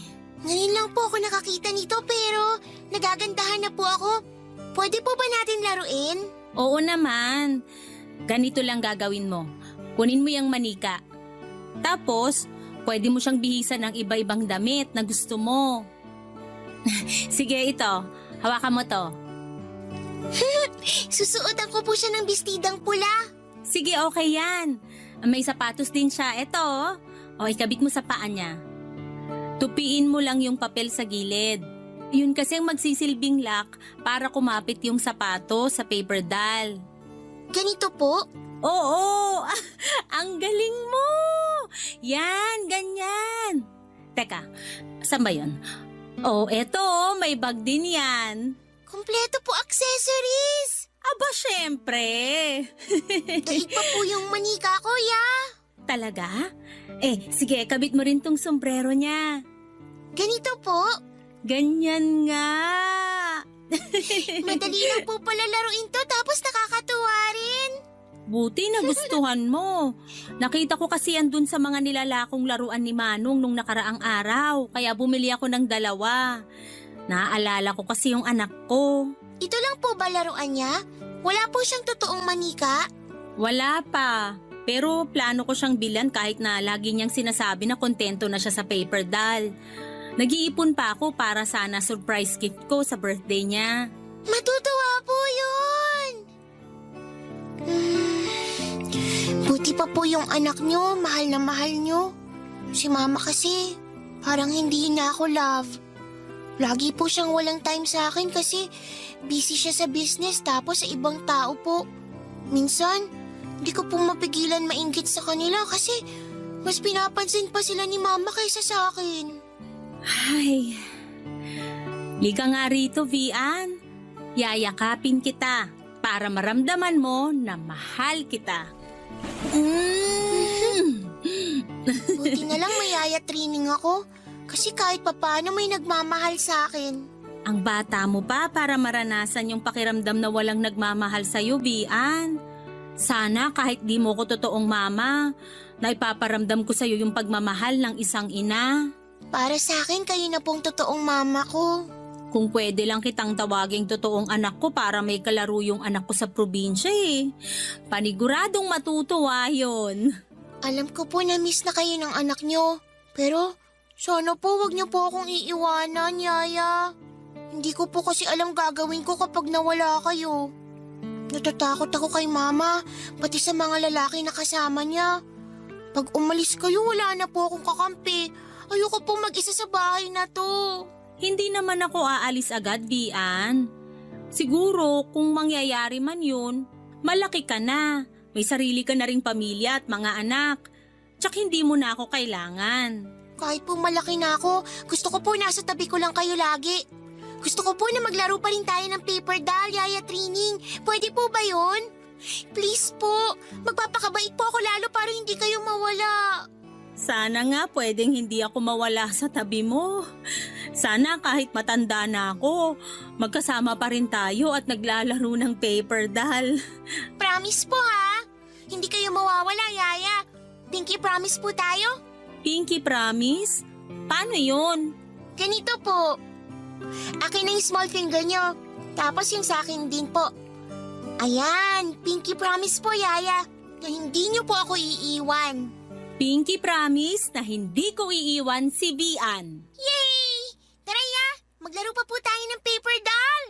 Ngayon lang po ako nakakita nito pero nagagandahan na po ako. Pwede po ba natin laruin? Oo naman. Ganito lang gagawin mo. Kunin mo yung manika. Tapos, pwede mo siyang bihisan ng iba-ibang damit na gusto mo. Sige, ito. Hawakan mo to. Susuotan ko po siya ng bestidang pula. Sige, okay yan. May sapatos din siya. Ito. Ikabit mo sa paa niya. Tupiin mo lang yung papel sa gilid. Yun kasi ang magsisilbing lock para kumapit yung sapato sa paper doll. Ganito po? Oo, ang galing mo. Yan, ganyan. Teka, saan ba yun? Eto, may bag din yan. Kompleto po accessories. Aba, syempre. Daig pa po yung manika ko, Ya. Talaga? Sige, kabit mo rin tong sombrero niya. Ganito po? Ganyan nga. Madali lang po pala laruin to tapos nakakatuwa rin. Buti na gustuhan mo. Nakita ko kasi yan dun sa mga nilalakong laruan ni Manong nung nakaraang araw. Kaya bumili ako ng 2. Naaalala ko kasi yung anak ko. Ito lang po ba laruan niya? Wala po siyang totoong manika? Wala pa. Pero plano ko siyang bilan kahit na lagi niyang sinasabi na kontento na siya sa paper doll. Nag-iipon pa ako para sana surprise gift ko sa birthday niya. Matutuwa po yun! Buti pa po yung anak niyo, mahal na mahal niyo. Si Mama kasi, parang hindi na ako love. Lagi po siyang walang time sa akin kasi busy siya sa business tapos sa ibang tao po. Minsan, di ko po mapigilan mainggit sa kanila kasi mas pinapansin pa sila ni Mama kaysa sa akin. Ay, liga nga rito, Vian. Yayakapin kita para maramdaman mo na mahal kita. Buti na lang may yaya training ako kasi kahit papaano may nagmamahal sa akin. Ang bata mo pa para maranasan yung pakiramdam na walang nagmamahal sa'yo, Vian. Sana kahit di mo ko totoong mama, na ipaparamdam ko sa'yo yung pagmamahal ng isang ina. Para sa akin, kayo na pong totoong mama ko. Kung pwede lang kitang tawaging totoong anak ko para may kalaro yung anak ko sa probinsya eh. Paniguradong matutuwa yun. Alam ko po na miss na kayo ng anak nyo. Pero sana po wag niyo po akong iiwanan, Yaya. Hindi ko po kasi alam gagawin ko kapag nawala kayo. Natatakot ako kay Mama, pati sa mga lalaki na kasama niya. Pag umalis kayo, wala na po akong kakampi. Ayoko po mag-isa sa bahay na to. Hindi naman ako aalis agad, Vian. Siguro kung mangyayari man yun, malaki ka na. May sarili ka na ring pamilya at mga anak. Tsak hindi mo na ako kailangan. Kahit po malaki na ako, gusto ko po nasa tabi ko lang kayo lagi. Gusto ko po na maglaro pa rin tayo ng paper doll, Yaya Training. Pwede po ba yun? Please po, magpapakabait po ako lalo para hindi kayo mawala. Sana nga pwedeng hindi ako mawala sa tabi mo. Sana kahit matanda na ako, magkasama pa rin tayo at naglalaro ng paper doll. Promise po ha? Hindi kayo mawawala, Yaya. Pinky promise po tayo? Pinky promise? Paano yun? Ganito po. Akin na yung small finger nyo. Tapos yung sa akin din po. Ayan, pinky promise po, Yaya. Na hindi nyo po ako iiwan. Pinky promise na hindi ko iiwan si Vian. Yay! Tara, Ya! Maglaro pa po tayo ng paper doll!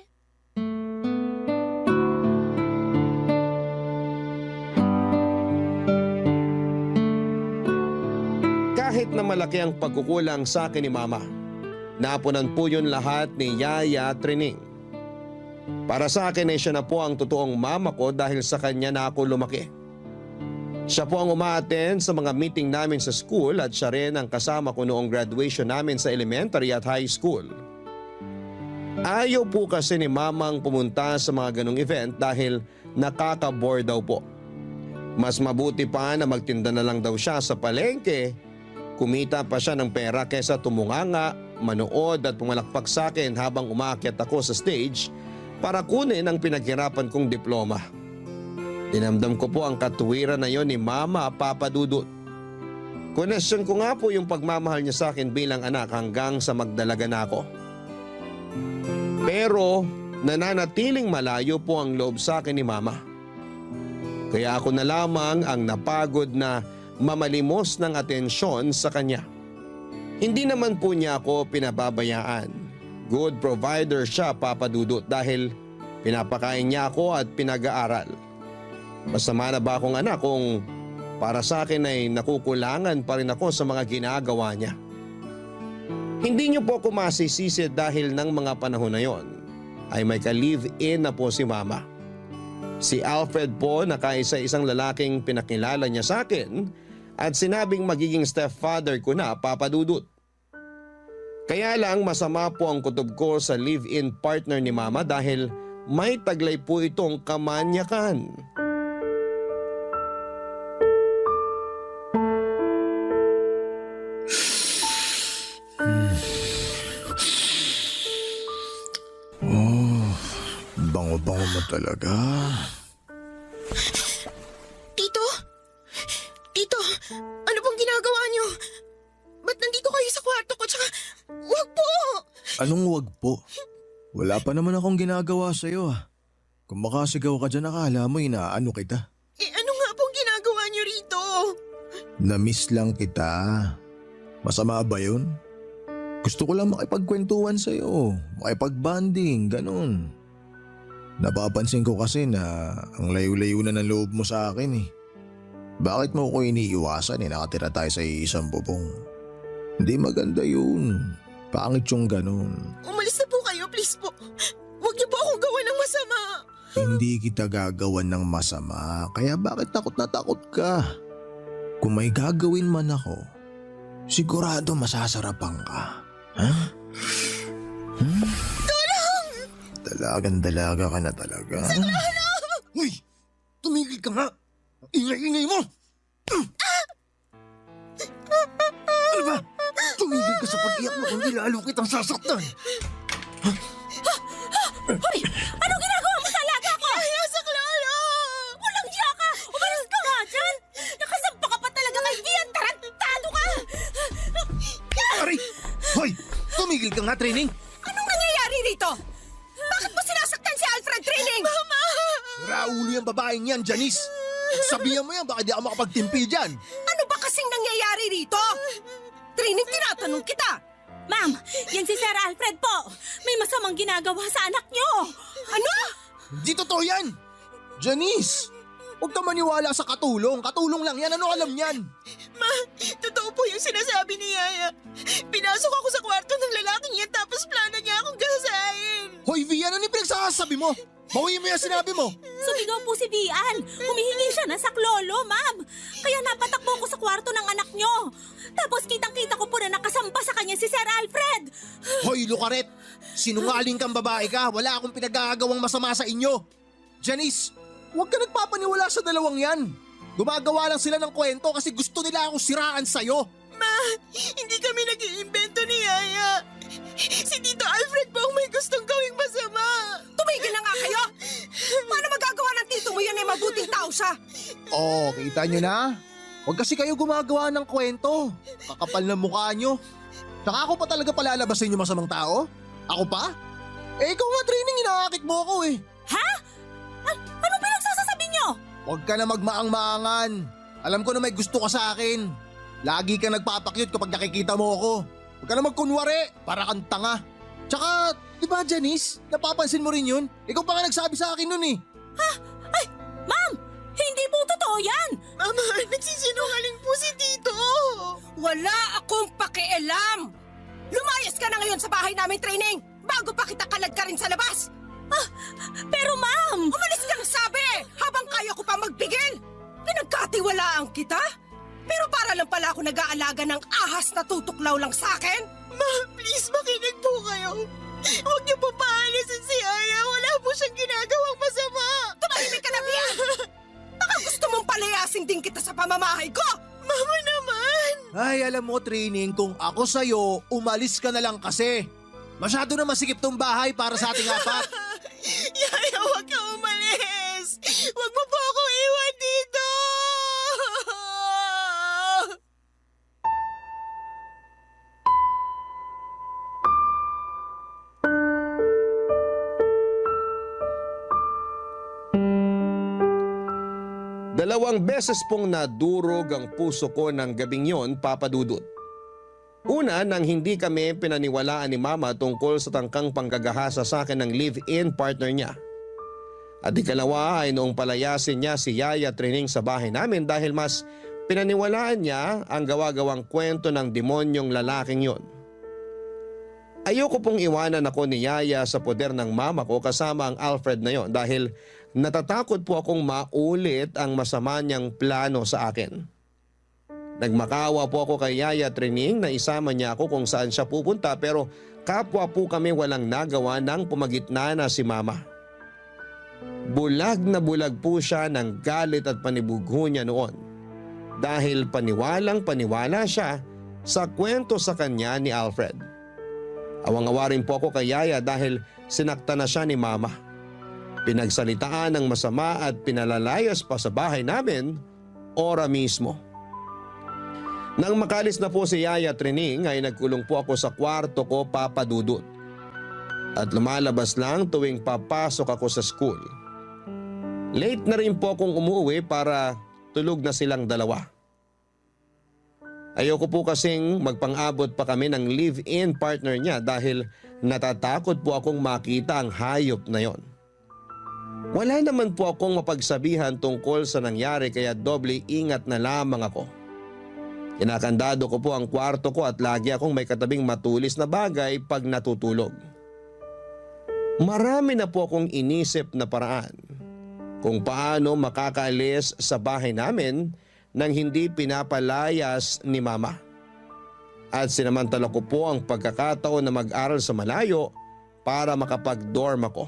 Kahit na malaki ang pagkukulang sa akin ni Mama, napunan po yun lahat ni Yaya Trining. Para sa akin ay siya na po ang totoong mama ko dahil sa kanya na ako lumaki. Siya po ang umaattend sa mga meeting namin sa school at siya rin ang kasama ko noong graduation namin sa elementary at high school. Ayaw po kasi ni Mamang pumunta sa mga ganong event dahil nakaka-bore daw po. Mas mabuti pa na magtinda na lang daw siya sa palengke, kumita pa siya ng pera kaysa tumunganga, manood at pumalakpak sa akin habang umaakyat ako sa stage para kunin ang pinaghirapan kong diploma. Dinamdam ko po ang katuwiran na yon ni Mama Papa Dudut. Question ko nga po yung pagmamahal niya sa akin bilang anak hanggang sa magdalaga na ako. Pero nananatiling malayo po ang loob sa akin ni Mama. Kaya ako na lamang ang napagod na mamalimos ng atensyon sa kanya. Hindi naman po niya ako pinababayaan. Good provider siya, Papa Dudut, dahil pinapakain niya ako at pinag-aaral. Masama na ba akong anak kung para sa akin ay nakukulangan pa rin ako sa mga ginagawa niya? Hindi niyo po ako masisisi dahil ng mga panahon na yon ay may ka-live-in na po si Mama. Si Alfred po na kaisa-isang lalaking pinakilala niya sa akin at sinabing magiging stepfather ko na, Papa Dudut. Kaya lang masama po ang kutob ko sa live-in partner ni Mama dahil may taglay po itong kamanyakan. Bango-bango mo talaga. Tito? Tito, ano pong ginagawa niyo? Ba't nandito kayo sa kwarto ko? Tsaka, wag po! Anong wag po? Wala pa naman akong ginagawa sa'yo ah. Kung makasigaw ka dyan, akala mo inaano kita. Ano nga pong ginagawa niyo rito? Na-miss lang kita. Masama ba yun? Gusto ko lang makipagkwentuhan sa'yo. Makipag-bonding, ganun. Napapansin ko kasi na ang layo-layo na ng loob mo sa akin eh. Bakit mo ko iniiwasan nakatira tayo sa isang bubong? Hindi maganda yun. Pangit yung ganun. Umalis na po kayo, please po. Huwag niyo po akong gawa ng masama. Hindi kita gagawan ng masama, kaya bakit takot na takot ka? Kung may gagawin man ako, sigurado masasarapan ka. Ha? Tulong! Dalagang-dalaga ka na talaga. Uy! Tumigil ka nga! Ingay-ingay mo! Ano ba? Tumigil ka sa pag-iyak mo kundi lalo kitang sasaktan. Hoy! Anong ginagawa mo sa alaga ko? Kaya sa Lolo! Walang diya ka! Umalis ka nga dyan! Nakasampa ka pa talaga kay Vian! Tarantado ka! Aray! Hoy! Tumigil ka nga, Training! Anong nangyayari rito? Bakit mo sinasaktan si Alfred, Training? Mama! Raulo yung babaeng yan, Janice! Sabihan mo yan, baka di ako makapagtimpi dyan! Ano ba kasing nangyayari rito? Training, tinatanong kita. Ma'am, yan si Sir Alfred po. May masamang ginagawa sa anak niyo. Ano? Hindi totoo yan! Janice! Huwag ka maniwala sa katulong. Katulong lang yan. Ano alam yan? Ma, totoo po yung sinasabi ni Yaya. Pinasok ako sa kwarto ng lalaking yan tapos plano niya akong gasahin. Hoy, V, ano yung pinagsasabi mo? Bawiin mo yung sinabi mo. Sumigaw po si Vian. Humihingi siya ng saklolo, ma'am. Kaya napatakbo ko sa kwarto ng anak niyo. Tapos kitang-kita ko po na nakasampa sa kanya si Sir Alfred. Hoy, Lucaret! Sinungaling kang babae ka. Wala akong pinagagawang masama sa inyo. Janice, huwag ka nagpapaniwala sa dalawang yan. Gumagawa lang sila ng kwento kasi gusto nila akong siraan sa'yo. Ma, hindi kami nag-iimbento ni Yaya. Si Tito Alfred po ang may gustong gawing masama. Tumigil na nga kayo. Paano magagawa ng tito mo yan ay mabuting tao siya? Oh, kita nyo na? Huwag kasi kayo gumagawa ng kwento. Kakapal na mukha nyo. Saka ako pa talaga palalabasin yung masamang tao? Ako pa? Eh ikaw nga, Training, inaakit mo ako eh. Ha? Anong pinagsasasabi niyo? Huwag ka na magmaang-maangan. Alam ko na may gusto ka sa akin. Lagi ka nagpapakyut kapag nakikita mo ako. Huwag ka na magkunwari, para kang tanga. Tsaka, di ba Janice, napapansin mo rin yun? Ikaw pa nga nagsabi sa akin nun eh. Ma'am, hindi po totoo yan. Mama, nagsisinungaling po si Tito. Wala akong pakialam. Lumayas ka na ngayon sa bahay namin, Training, bago pa kita kalad ka rin sa labas. Pero ma'am, Umalis ka na sabi, habang kaya ko pa magpigil. Pinagkatiwalaan kita? Pero para lang pala ako nag-aalaga ng ahas na tutuklaw lang sa akin? Ma, please makinig po kayo. Huwag niyo po paalisin si Yaya. Wala po siyang ginagawang masama. Tumahimik ka na, Bia! Baka gusto mong palayasin din kita sa pamamahay ko! Mama naman. Ay, alam mo, Training, kung ako sa'yo, umalis ka na lang kasi. Masyado na masikip tong bahay para sa ating apat. Yaya, huwag ka umalis. Huwag mo po ako iwan dito. Dalawang beses pong nadurog ang puso ko ng gabing yon, Papa Dudut. Una, nang hindi kami pinaniwalaan ni Mama tungkol sa tangkang panggagahasa sa akin ng live-in partner niya. At ikalawa ay noong palayasin niya si Yaya Training sa bahay namin dahil mas pinaniwalaan niya ang gawa-gawang kwento ng demonyong lalaking yon. Ayoko pong iwanan ako ni Yaya sa poder ng mama ko kasama ang Alfred na yon dahil natatakot po akong maulit ang masama niyang plano sa akin. Nagmakawa po ako kay Yaya Training na isama niya ako kung saan siya pupunta pero kapwa po kami walang nagawa nang pumagitna na si Mama. Bulag na bulag po siya ng galit at panibugho niya noon dahil paniwalang paniwala siya sa kwento sa kanya ni Alfred. Awang-awa rin po ako kay Yaya dahil sinakta na siya ni Mama. Pinagsalitaan ng masama at pinalalayas pa sa bahay namin, ora mismo. Nang makalis na po si Yaya Training ay nagkulong po ako sa kwarto ko, Papa Dudut. At lumalabas lang tuwing papasok ako sa school. Late na rin po akong umuwi para tulog na silang dalawa. Ayoko po kasing magpang-abot pa kami ng live-in partner niya dahil natatakot po akong makita ang hayop na yon. Wala naman po akong mapagsabihan tungkol sa nangyari kaya doble ingat na lamang ako. Kinakandado ko po ang kwarto ko at lagi akong may katabing matulis na bagay pag natutulog. Marami na po akong inisip na paraan kung paano makakaalis sa bahay namin nang hindi pinapalayas ni Mama. At sinamantala ko po ang pagkakataon na mag-aral sa malayo para makapag-dorm ako.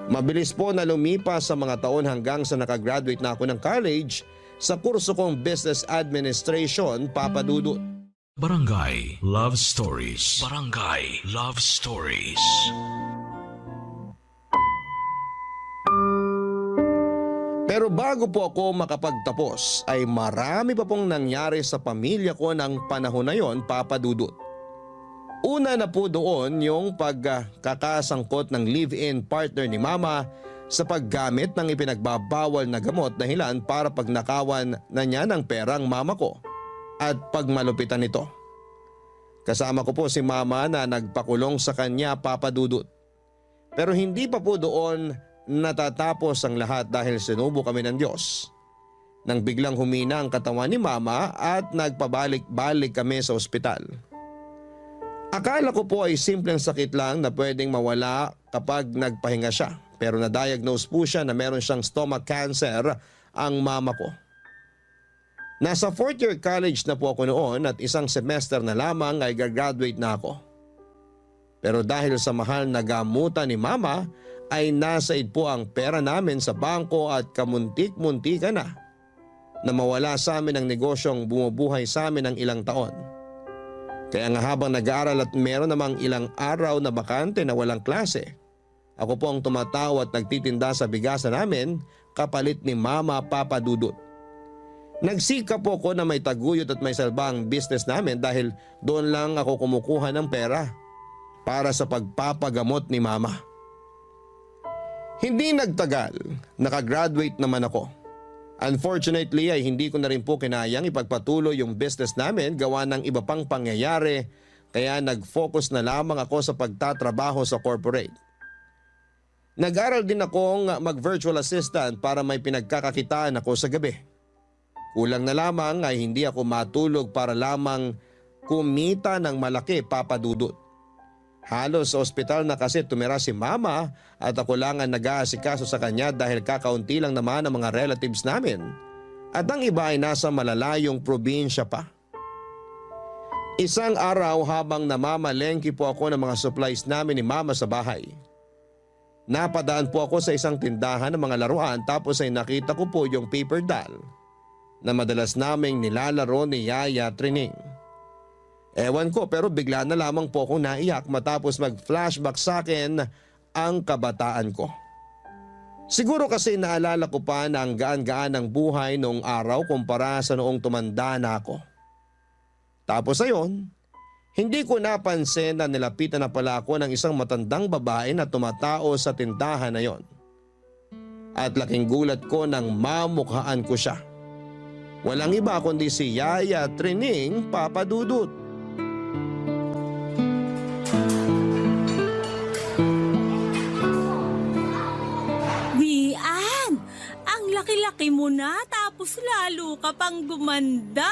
Mabilis po na lumipas sa mga taon hanggang sa nakagraduate na ako ng college sa kurso kong Business Administration, Papa Dudut. Barangay Love Stories. Barangay Love Stories. Pero bago po ako makapagtapos ay marami pa pong nangyari sa pamilya ko ng panahon na yon, Papa Dudut. Una na po doon yung pagkakasangkot ng live-in partner ni Mama sa paggamit ng ipinagbabawal na gamot dahilan para pagnakawan na niya ng perang mama ko at pagmalupitan nito. Kasama ko po si Mama na nagpakulong sa kanya, Papa Dudut. Pero hindi pa po doon natatapos ang lahat dahil sinubo kami ng Diyos. Nang biglang humina ang katawan ni Mama at nagpabalik-balik kami sa ospital. Akala ko po ay simpleng sakit lang na pwedeng mawala kapag nagpahinga siya. Pero na-diagnose po siya na meron siyang stomach cancer ang mama ko. Nasa 4th year college na po ako noon at isang semester na lamang ay gagraduate na ako. Pero dahil sa mahal na gamutan ni Mama ay nasaid po ang pera namin sa bangko at kamuntik-muntika na mawala sa amin ang negosyong bumubuhay sa amin ng ilang taon. Kaya nga habang nag-aaral at meron namang ilang araw na bakante na walang klase, ako po ang tumatawa at nagtitinda sa bigasan namin kapalit ni Mama, Papa Dudut. Nagsika po ko na may taguyod at may salba ang business namin dahil doon lang ako kumukuha ng pera para sa pagpapagamot ni Mama. Hindi nagtagal, nakagraduate naman ako. Unfortunately ay hindi ko na rin po kinayang ipagpatuloy yung business namin gawa ng iba pang pangyayari kaya nag-focus na lamang ako sa pagtatrabaho sa corporate. Nag-aral din akong mag-virtual assistant para may pinagkakakitaan ako sa gabi. Kulang na lamang ay hindi ako matulog para lamang kumita ng malaki, Papa Dudut. Halos sa ospital na kasi tumira si Mama at ako lang ang nag-aasikaso sa kanya dahil kakaunti lang naman ang mga relatives namin. At ang iba ay nasa malalayong probinsya pa. Isang araw habang namamalengke po ako ng mga supplies namin ni Mama sa bahay. Napadaan po ako sa isang tindahan ng mga laruan tapos ay nakita ko po yung paper doll na madalas naming nilalaro ni Yaya Trining. Ewan ko pero bigla na lamang po akong naiyak matapos mag-flashback sa akin ang kabataan ko. Siguro kasi naalala ko pa na ang gaan-gaan ng buhay noong araw kumpara sa noong tumanda na ako. Tapos ayon, hindi ko napansin na nilapitan na pala ako ng isang matandang babae na tumatao sa tindahan na yon. At laking gulat ko nang mamukhaan ko siya. Walang iba kundi si Yaya Trining, Papa Dudut. Laki-laki mo na tapos lalo ka pang gumanda.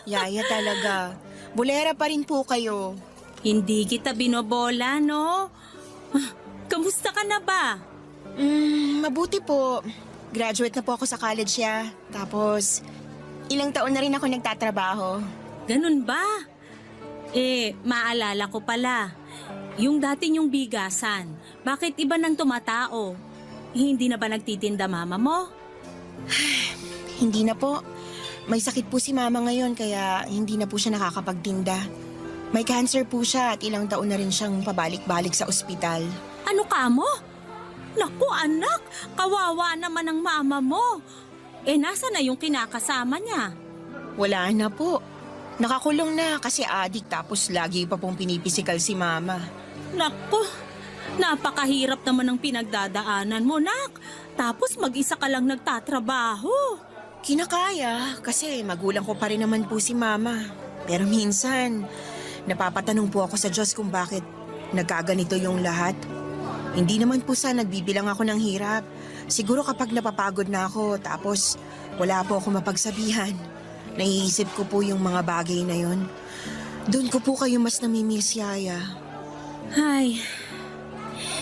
Yaya talaga. Bulera pa rin po kayo. Hindi kita binobola, no? Kamusta ka na ba? Mabuti po. Graduate na po ako sa college ya. Tapos, ilang taon na rin ako nagtatrabaho. Ganun ba? Maalala ko pala. Yung dati yung bigasan, bakit iba nang tumatao? Hindi na ba nagtitinda mama mo? Hindi na po. May sakit po si mama ngayon kaya hindi na po siya nakakapagtinda. May cancer po siya at ilang taon na rin siyang pabalik-balik sa ospital. Ano ka mo? Naku anak, kawawa naman ang mama mo. Nasa na yung kinakasama niya? Wala na po. Nakakulong na kasi adik tapos lagi pa pong pinipisikal si mama. Naku, napakahirap naman ang pinagdadaanan mo, nak. Tapos mag-isa ka lang nagtatrabaho. Kinakaya kasi magulang ko pa rin naman po si mama. Pero minsan, napapatanong po ako sa Diyos kung bakit nagkaganito yung lahat. Hindi naman po sa nagbibilang ako ng hirap. Siguro kapag napapagod na ako tapos wala po ako mapagsabihan. Naiisip ko po yung mga bagay na yon. Doon ko po kayo mas namimiss, Yaya. Ay,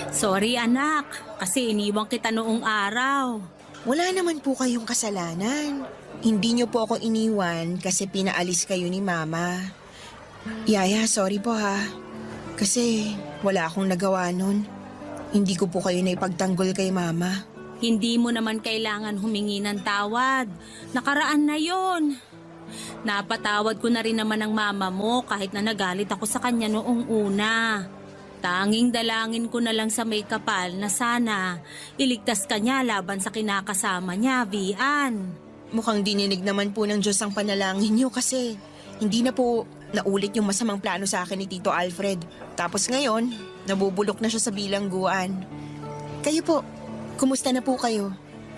sorry anak, kasi iniwan kita noong araw. Wala naman po kayong kasalanan. Hindi niyo po ako iniwan kasi pinaalis kayo ni Mama. Yaya, sorry po ha. Kasi wala akong nagawa nun. Hindi ko po kayo naipagtanggol kay Mama. Hindi mo naman kailangan humingi ng tawad. Nakaraan na yon. Napatawad ko na rin naman ang mama mo kahit na nagalit ako sa kanya noong una. Tanging dalangin ko na lang sa may kapal na sana iligtas ka niya laban sa kinakasama niya, Vian. Mukhang dininig naman po ng Diyos ang panalangin niyo kasi hindi na po naulit yung masamang plano sa akin ni Tito Alfred. Tapos ngayon, nabubulok na siya sa bilangguan. Kayo po, kumusta na po kayo?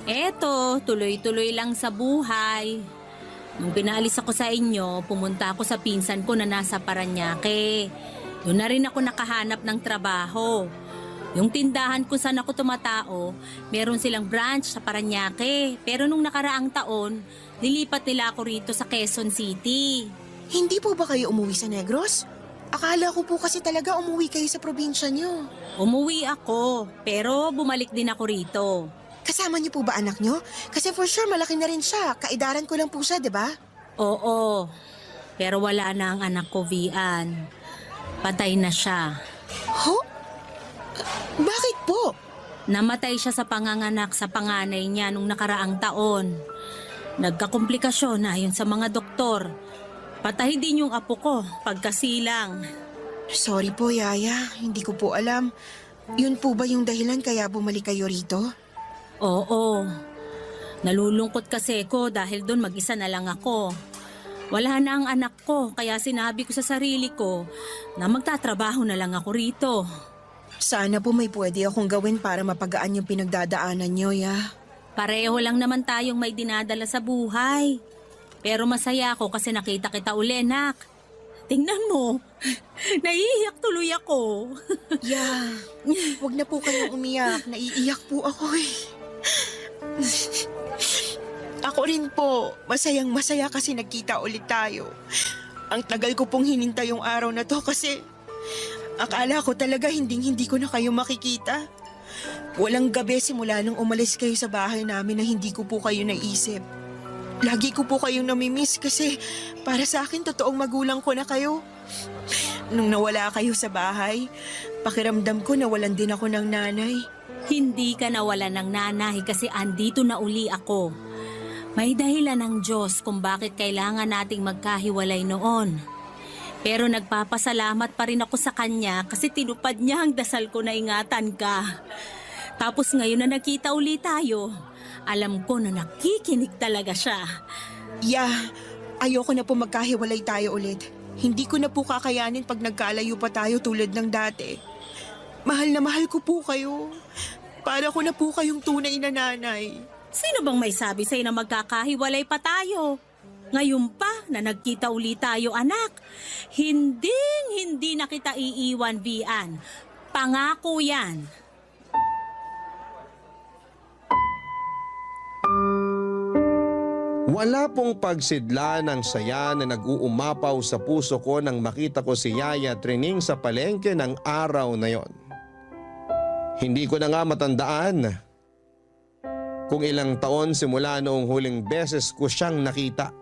Eto, tuloy-tuloy lang sa buhay. Nung pinaalis ako sa inyo, pumunta ako sa pinsan ko na nasa Paranaque. Doon na rin ako nakahanap ng trabaho. Yung tindahan kung saan ako tumatao, meron silang branch sa Paranaque. Pero nung nakaraang taon, nilipat nila ako rito sa Quezon City. Hindi po ba kayo umuwi sa Negros? Akala ko po kasi talaga umuwi kayo sa probinsya niyo. Umuwi ako, pero bumalik din ako rito. Kasama niyo po ba anak niyo? Kasi for sure malaki na rin siya. Kaidaran ko lang po siya, di ba? Oo, pero wala na ang anak ko, Vian. Patay na siya. Ho? Bakit po? Namatay siya sa panganganak sa panganay niya nung nakaraang taon. Nagkakomplikasyon ayon sa mga doktor. Patay din yung apo ko pagkasilang. Sorry po, Yaya. Hindi ko po alam. Yun po ba yung dahilan kaya bumalik kayo rito? Oo. Nalulungkot kasi ko dahil doon mag-isa na lang ako. Wala na ang anak ko kaya sinabi ko sa sarili ko na magtatrabaho na lang ako rito. Sana po may pwede akong gawin para mapagaan yung pinagdadaanan niyo, Ya. Pareho lang naman tayong may dinadala sa buhay. Pero masaya ako kasi nakita kita uli, nak. Tingnan mo, naiiyak tuloy ako. Ya, wag na po kayong umiyak. Naiiyak po ako eh. Ako rin po, masayang masaya kasi nagkita ulit tayo. Ang tagal ko pong hinintay yung araw na to kasi akala ko talaga hindi ko na kayo makikita. Walang gabi simula nung umalis kayo sa bahay namin na hindi ko po kayo naisip. Lagi ko po kayong namimiss kasi para sa akin totoong magulang ko na kayo. Nung nawala kayo sa bahay, pakiramdam ko nawalan din ako ng nanay. Hindi ka nawalan ng nanay kasi andito na uli ako. May dahilan ng Diyos kung bakit kailangan nating magkahiwalay noon. Pero nagpapasalamat pa rin ako sa Kanya kasi tinupad niya ang dasal ko na ingatan ka. Tapos ngayon na nakita uli tayo, alam ko na nakikinig talaga siya. Ya, ayoko na po magkahiwalay tayo ulit. Hindi ko na po kakayanin pag nagkalayo pa tayo tulad ng dati. Mahal na mahal ko po kayo. Para ko na po kayong tunay na nanay. Sino bang may sabi sa'yo na magkakahiwalay pa tayo? Ngayon pa na nagkita uli tayo, anak. Hindi na kita iiwan, Vian. Pangako yan. Wala pong pagsidla ng saya na nag-uumapaw sa puso ko nang makita ko si Yaya Trining sa palengke ng araw na yon. Hindi ko na nga matandaan kung ilang taon simula noong huling beses ko siyang nakita.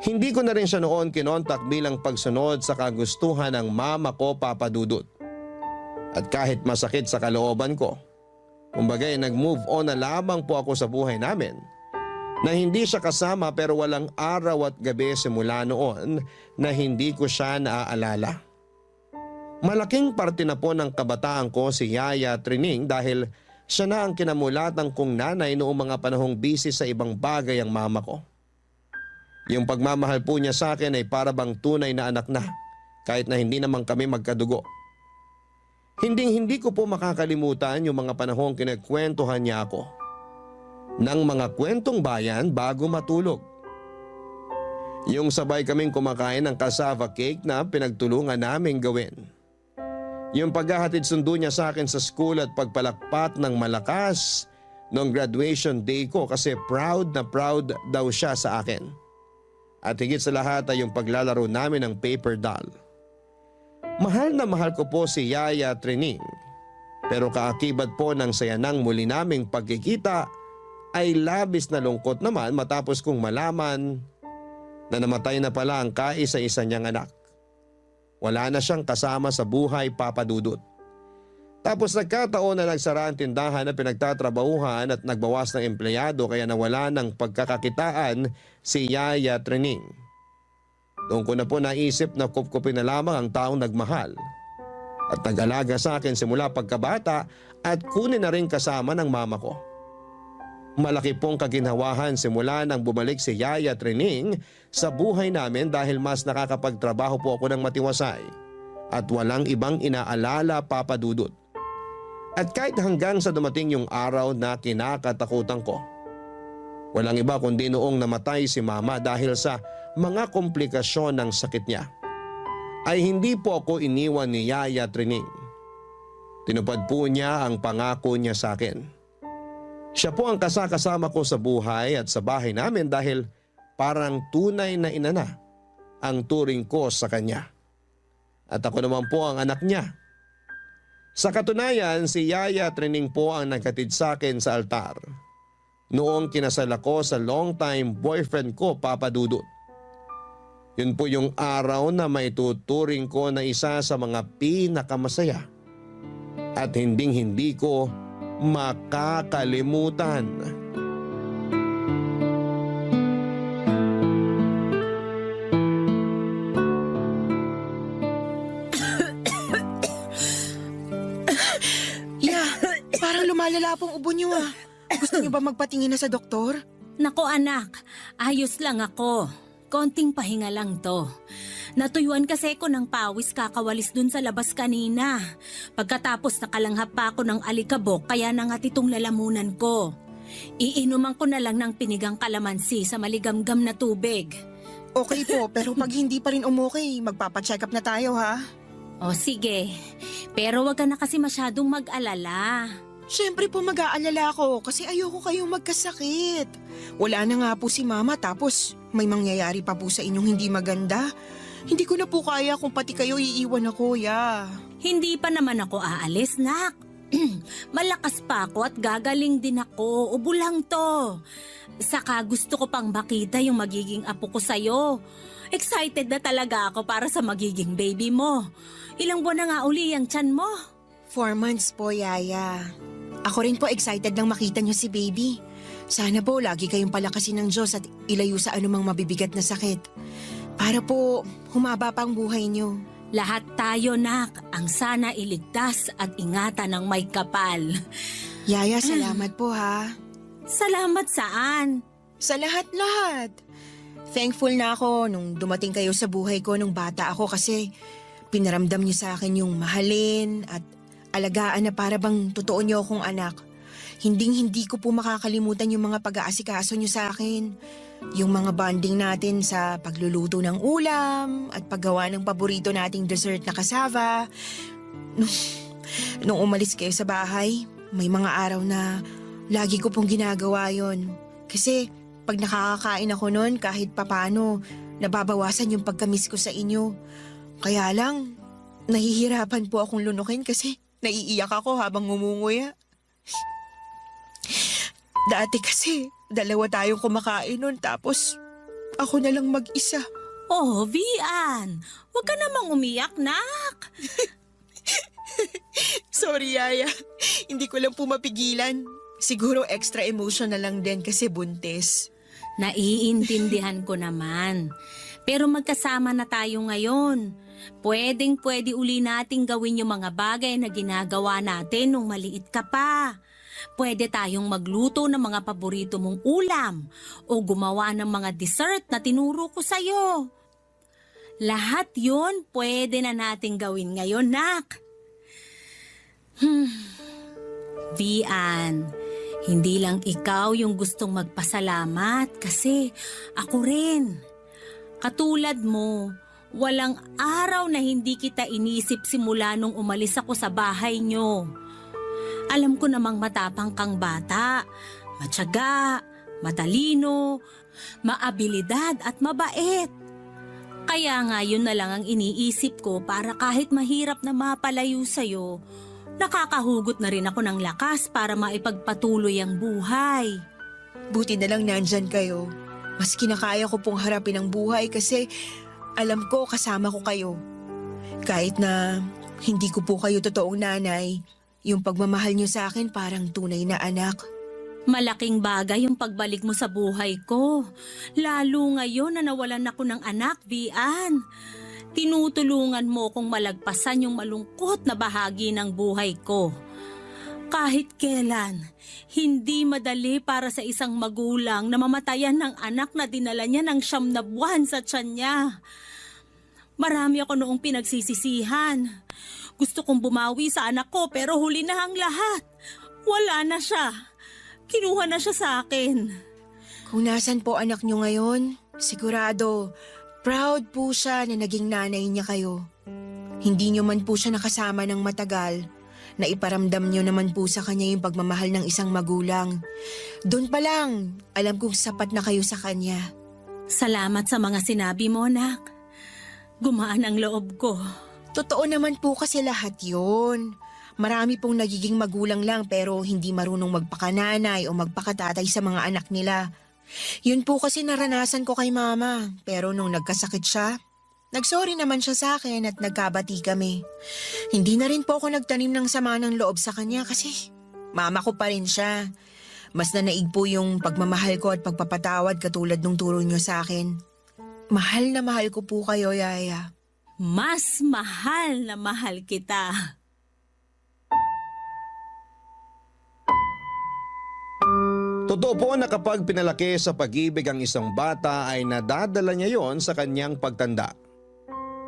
Hindi ko na rin siya noon kinontak bilang pagsunod sa kagustuhan ng mama ko, Papa Dudut. At kahit masakit sa kalooban ko, kumbagay nag-move on na lamang po ako sa buhay namin na hindi siya kasama pero walang araw at gabi simula noon na hindi ko siya naaalala. Malaking parte na po ng kabataan ko si Yaya Trining dahil siya na ang kinamulatan kong nanay noong mga panahong busy sa ibang bagay ang mama ko. Yung pagmamahal po niya sa akin ay para bang tunay na anak na kahit na hindi naman kami magkadugo. Hindi ko po makakalimutan yung mga panahong kinakwentuhan niya ako ng mga kwentong bayan bago matulog. Yung sabay kaming kumakain ng cassava cake na pinagtulungan naming gawin. Yung paghahatid sundo niya sa akin sa school at pagpalakpat ng malakas noong graduation day ko kasi proud na proud daw siya sa akin. At higit sa lahat ay yung paglalaro namin ng paper doll. Mahal na mahal ko po si Yaya Trining. Pero kaakibat po ng saya ng muli naming pagkikita ay labis na lungkot naman matapos kong malaman na namatay na pala ang kaisa-isa niyang anak. Wala na siyang kasama sa buhay, Papa Dudut. Tapos nagkataon na nagsara ang tindahan na pinagtatrabahuhan at nagbawas ng empleyado kaya nawala ng pagkakakitaan si Yaya Trining. Doon ko na po naisip na kupkupin na lamang ang taong nagmahal at nag-alaga sa akin simula pagkabata at kunin na rin kasama ng mama ko. Malaki pong kaginhawahan simula nang bumalik si Yaya Trining sa buhay namin dahil mas nakakapagtrabaho po ako ng matiwasay at walang ibang inaalala, Papa Dudut. At kahit hanggang sa dumating yung araw na kinakatakutan ko, walang iba kundi noong namatay si Mama dahil sa mga komplikasyon ng sakit niya, ay hindi po ako iniwan ni Yaya Trining. Tinupad po niya ang pangako niya sa akin. Siya po ang kasakasama ko sa buhay at sa bahay namin dahil parang tunay na ina na ang turing ko sa kanya. At ako naman po ang anak niya. Sa katunayan, si Yaya Trining po ang naghatid sa akin sa altar noong kinasal ako sa long-time boyfriend ko, Papa Dudut. Yun po yung araw na maituturing ko na isa sa mga pinakamasaya at hinding-hindi ko makakalimutan. Parang lumalala pong ubo niyo ah. Gusto niyo ba magpatingin na sa doktor? Nako anak, ayos lang ako. Konting pahinga lang to. Natuyuan kasi ko ng pawis kakawalis dun sa labas kanina. Pagkatapos nakalanghap pa ako ng alikabok kaya nangat itong lalamunan ko. Iinuman ko na lang ng pinigang kalamansi sa maligamgam na tubig. Okay po, pero pag hindi pa rin umukay, magpapacheck up na tayo ha. O sige, pero wag ka na kasi masyadong mag-alala. Siyempre po mag-aalala ako kasi ayoko kayong magkasakit. Wala na nga po si Mama tapos may mangyayari pa po sa inyong hindi maganda. Hindi ko na po kaya kung pati kayo iiwan na kuya. Hindi pa naman ako aalis, nak. Malakas pa ako at gagaling din ako. Ubo lang to. Saka gusto ko pang makita yung magiging apo ko sa'yo. Excited na talaga ako para sa magiging baby mo. Ilang buwan na nga uli ang tiyan mo? 4 months po, Yaya. Ako rin po excited nang makita niyo si baby. Sana po lagi kayong palakasin ng Diyos at ilayo sa anumang mabibigat na sakit. Para po humaba pa ang buhay niyo. Lahat tayo, nak, ang sana iligtas at ingatan ng may kapal. Yaya, salamat po ha. Salamat saan? Sa lahat-lahat. Thankful na ako nung dumating kayo sa buhay ko nung bata ako kasi pinaramdam niyo sa akin yung mahalin at alagaan na para bang totoo niyo akong anak. Hinding-hindi ko po makakalimutan yung mga pag-aasikaso niyo sa akin. Yung mga bonding natin sa pagluluto ng ulam at paggawa ng paborito nating dessert na cassava. Nung umalis kayo sa bahay, may mga araw na lagi ko pong ginagawa yon. Kasi pag nakakakain ako nun, kahit papano, nababawasan yung pagkamiss ko sa inyo. Kaya lang, nahihirapan po akong lunukin kasi naiiyak ako habang ngumunguya. Dati kasi, 2 tayong kumakain nun tapos ako na lang mag-isa. Oh, Vian, huwag ka namang umiyak, nak. Sorry, Yaya. Hindi ko lang po mapigilan. Siguro extra emotional lang din kasi buntis. Naiintindihan ko naman. Pero magkasama na tayo ngayon. Pwedeng-pwede uli nating gawin yung mga bagay na ginagawa natin nung maliit ka pa. Pwede tayong magluto ng mga paborito mong ulam o gumawa ng mga dessert na tinuro ko sa'yo. Lahat yun pwede na nating gawin ngayon, nak. Vian, hindi lang ikaw yung gustong magpasalamat kasi ako rin. Katulad mo, walang araw na hindi kita inisip simula nung umalis ako sa bahay nyo. Alam ko namang matapang kang bata, matyaga, matalino, maabilidad at mabait. Kaya nga yun na lang ang iniisip ko para kahit mahirap na mapalayo sa'yo, nakakahugot na rin ako ng lakas para maipagpatuloy ang buhay. Buti na lang nandyan kayo. Mas kinakaya ko pong harapin ang buhay kasi alam ko kasama ko kayo. Kahit na hindi ko po kayo totoong nanay, yung pagmamahal niyo sa akin parang tunay na anak. Malaking bagay yung pagbalik mo sa buhay ko. Lalo ngayon na nawalan ako ng anak, Vian. Tinutulungan mo kong malagpasan yung malungkot na bahagi ng buhay ko. Kahit kailan, hindi madali para sa isang magulang na mamatayan ng anak na dinala niya ng 9 na buwan sa tiyan niya. Marami ako noong pinagsisisihan. Gusto kong bumawi sa anak ko pero huli na ang lahat. Wala na siya. Kinuha na siya sa akin. Kung nasan po anak niyo ngayon, sigurado, proud po siya na naging nanay niya kayo. Hindi niyo man po siya nakasama ng matagal, na iparamdam niyo naman po sa kanya yung pagmamahal ng isang magulang. Doon pa lang, alam kong sapat na kayo sa kanya. Salamat sa mga sinabi mo, anak. Gumaan ang loob ko. Totoo naman po kasi lahat yun. Marami pong nagiging magulang lang pero hindi marunong magpakananay o magpakatatay sa mga anak nila. Yun po kasi naranasan ko kay mama. Pero nung nagkasakit siya, nagsorry naman siya sa akin at nagkabati kami. Hindi na rin po ako nagtanim ng sama ng loob sa kanya kasi mama ko pa rin siya. Mas nanaig po yung pagmamahal ko at pagpapatawad katulad nung turo niyo sa akin. Mahal na mahal ko po kayo, Yaya. Mas mahal na mahal kita. Totoo po na kapag pinalaki sa pag-ibig ang isang bata ay nadadala niya yon sa kanyang pagtanda.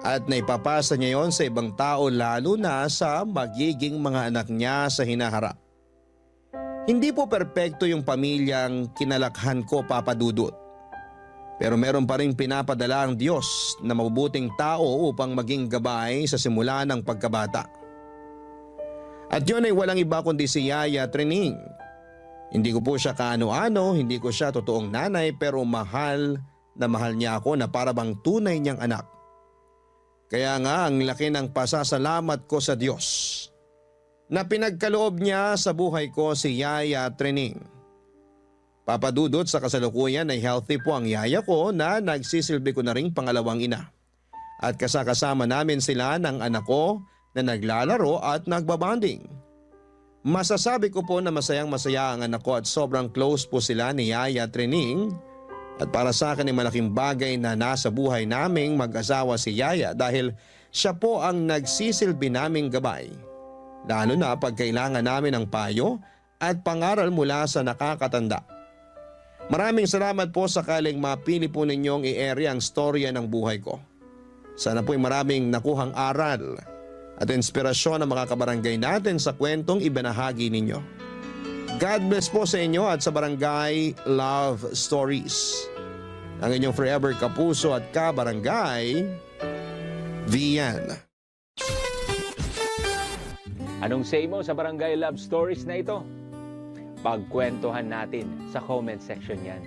At naipapasa niya yon sa ibang tao lalo na sa magiging mga anak niya sa hinaharap. Hindi po perpekto yung pamilyang kinalakhan ko, Papa Dudut. Pero meron pa rin pinapadala ang Diyos na mabubuting tao upang maging gabay sa simula ng pagkabata. At yun ay walang iba kundi si Yaya Trining. Hindi ko po siya kaano-ano, hindi ko siya totoong nanay pero mahal na mahal niya ako na para bang tunay niyang anak. Kaya nga ang laki ng pasasalamat ko sa Diyos na pinagkaloob niya sa buhay ko si Yaya Trining. Papadudot sa kasalukuyan ay healthy po ang yaya ko na nagsisilbi ko na ring pangalawang ina. At kasakasama namin sila ng anak ko na naglalaro at nagbabanding. Masasabi ko po na masayang masaya ang anak ko at sobrang close po sila ni Yaya Trining. At para sa akin ay malaking bagay na nasa buhay naming mag-asawa si Yaya dahil siya po ang nagsisilbi naming gabay. Lalo na pag kailangan namin ng payo at pangaral mula sa nakakatanda. Maraming salamat po sakaling mapili po ninyong i-area ang storya ng buhay ko. Sana po'y maraming nakuhang aral at inspirasyon ang mga kabarangay natin sa kwentong ibinahagi ninyo. God bless po sa inyo at sa Barangay Love Stories. Ang inyong forever kapuso at kabarangay, Vian. Anong say mo sa Barangay Love Stories na ito? Pagkwentuhan natin sa comment section yan.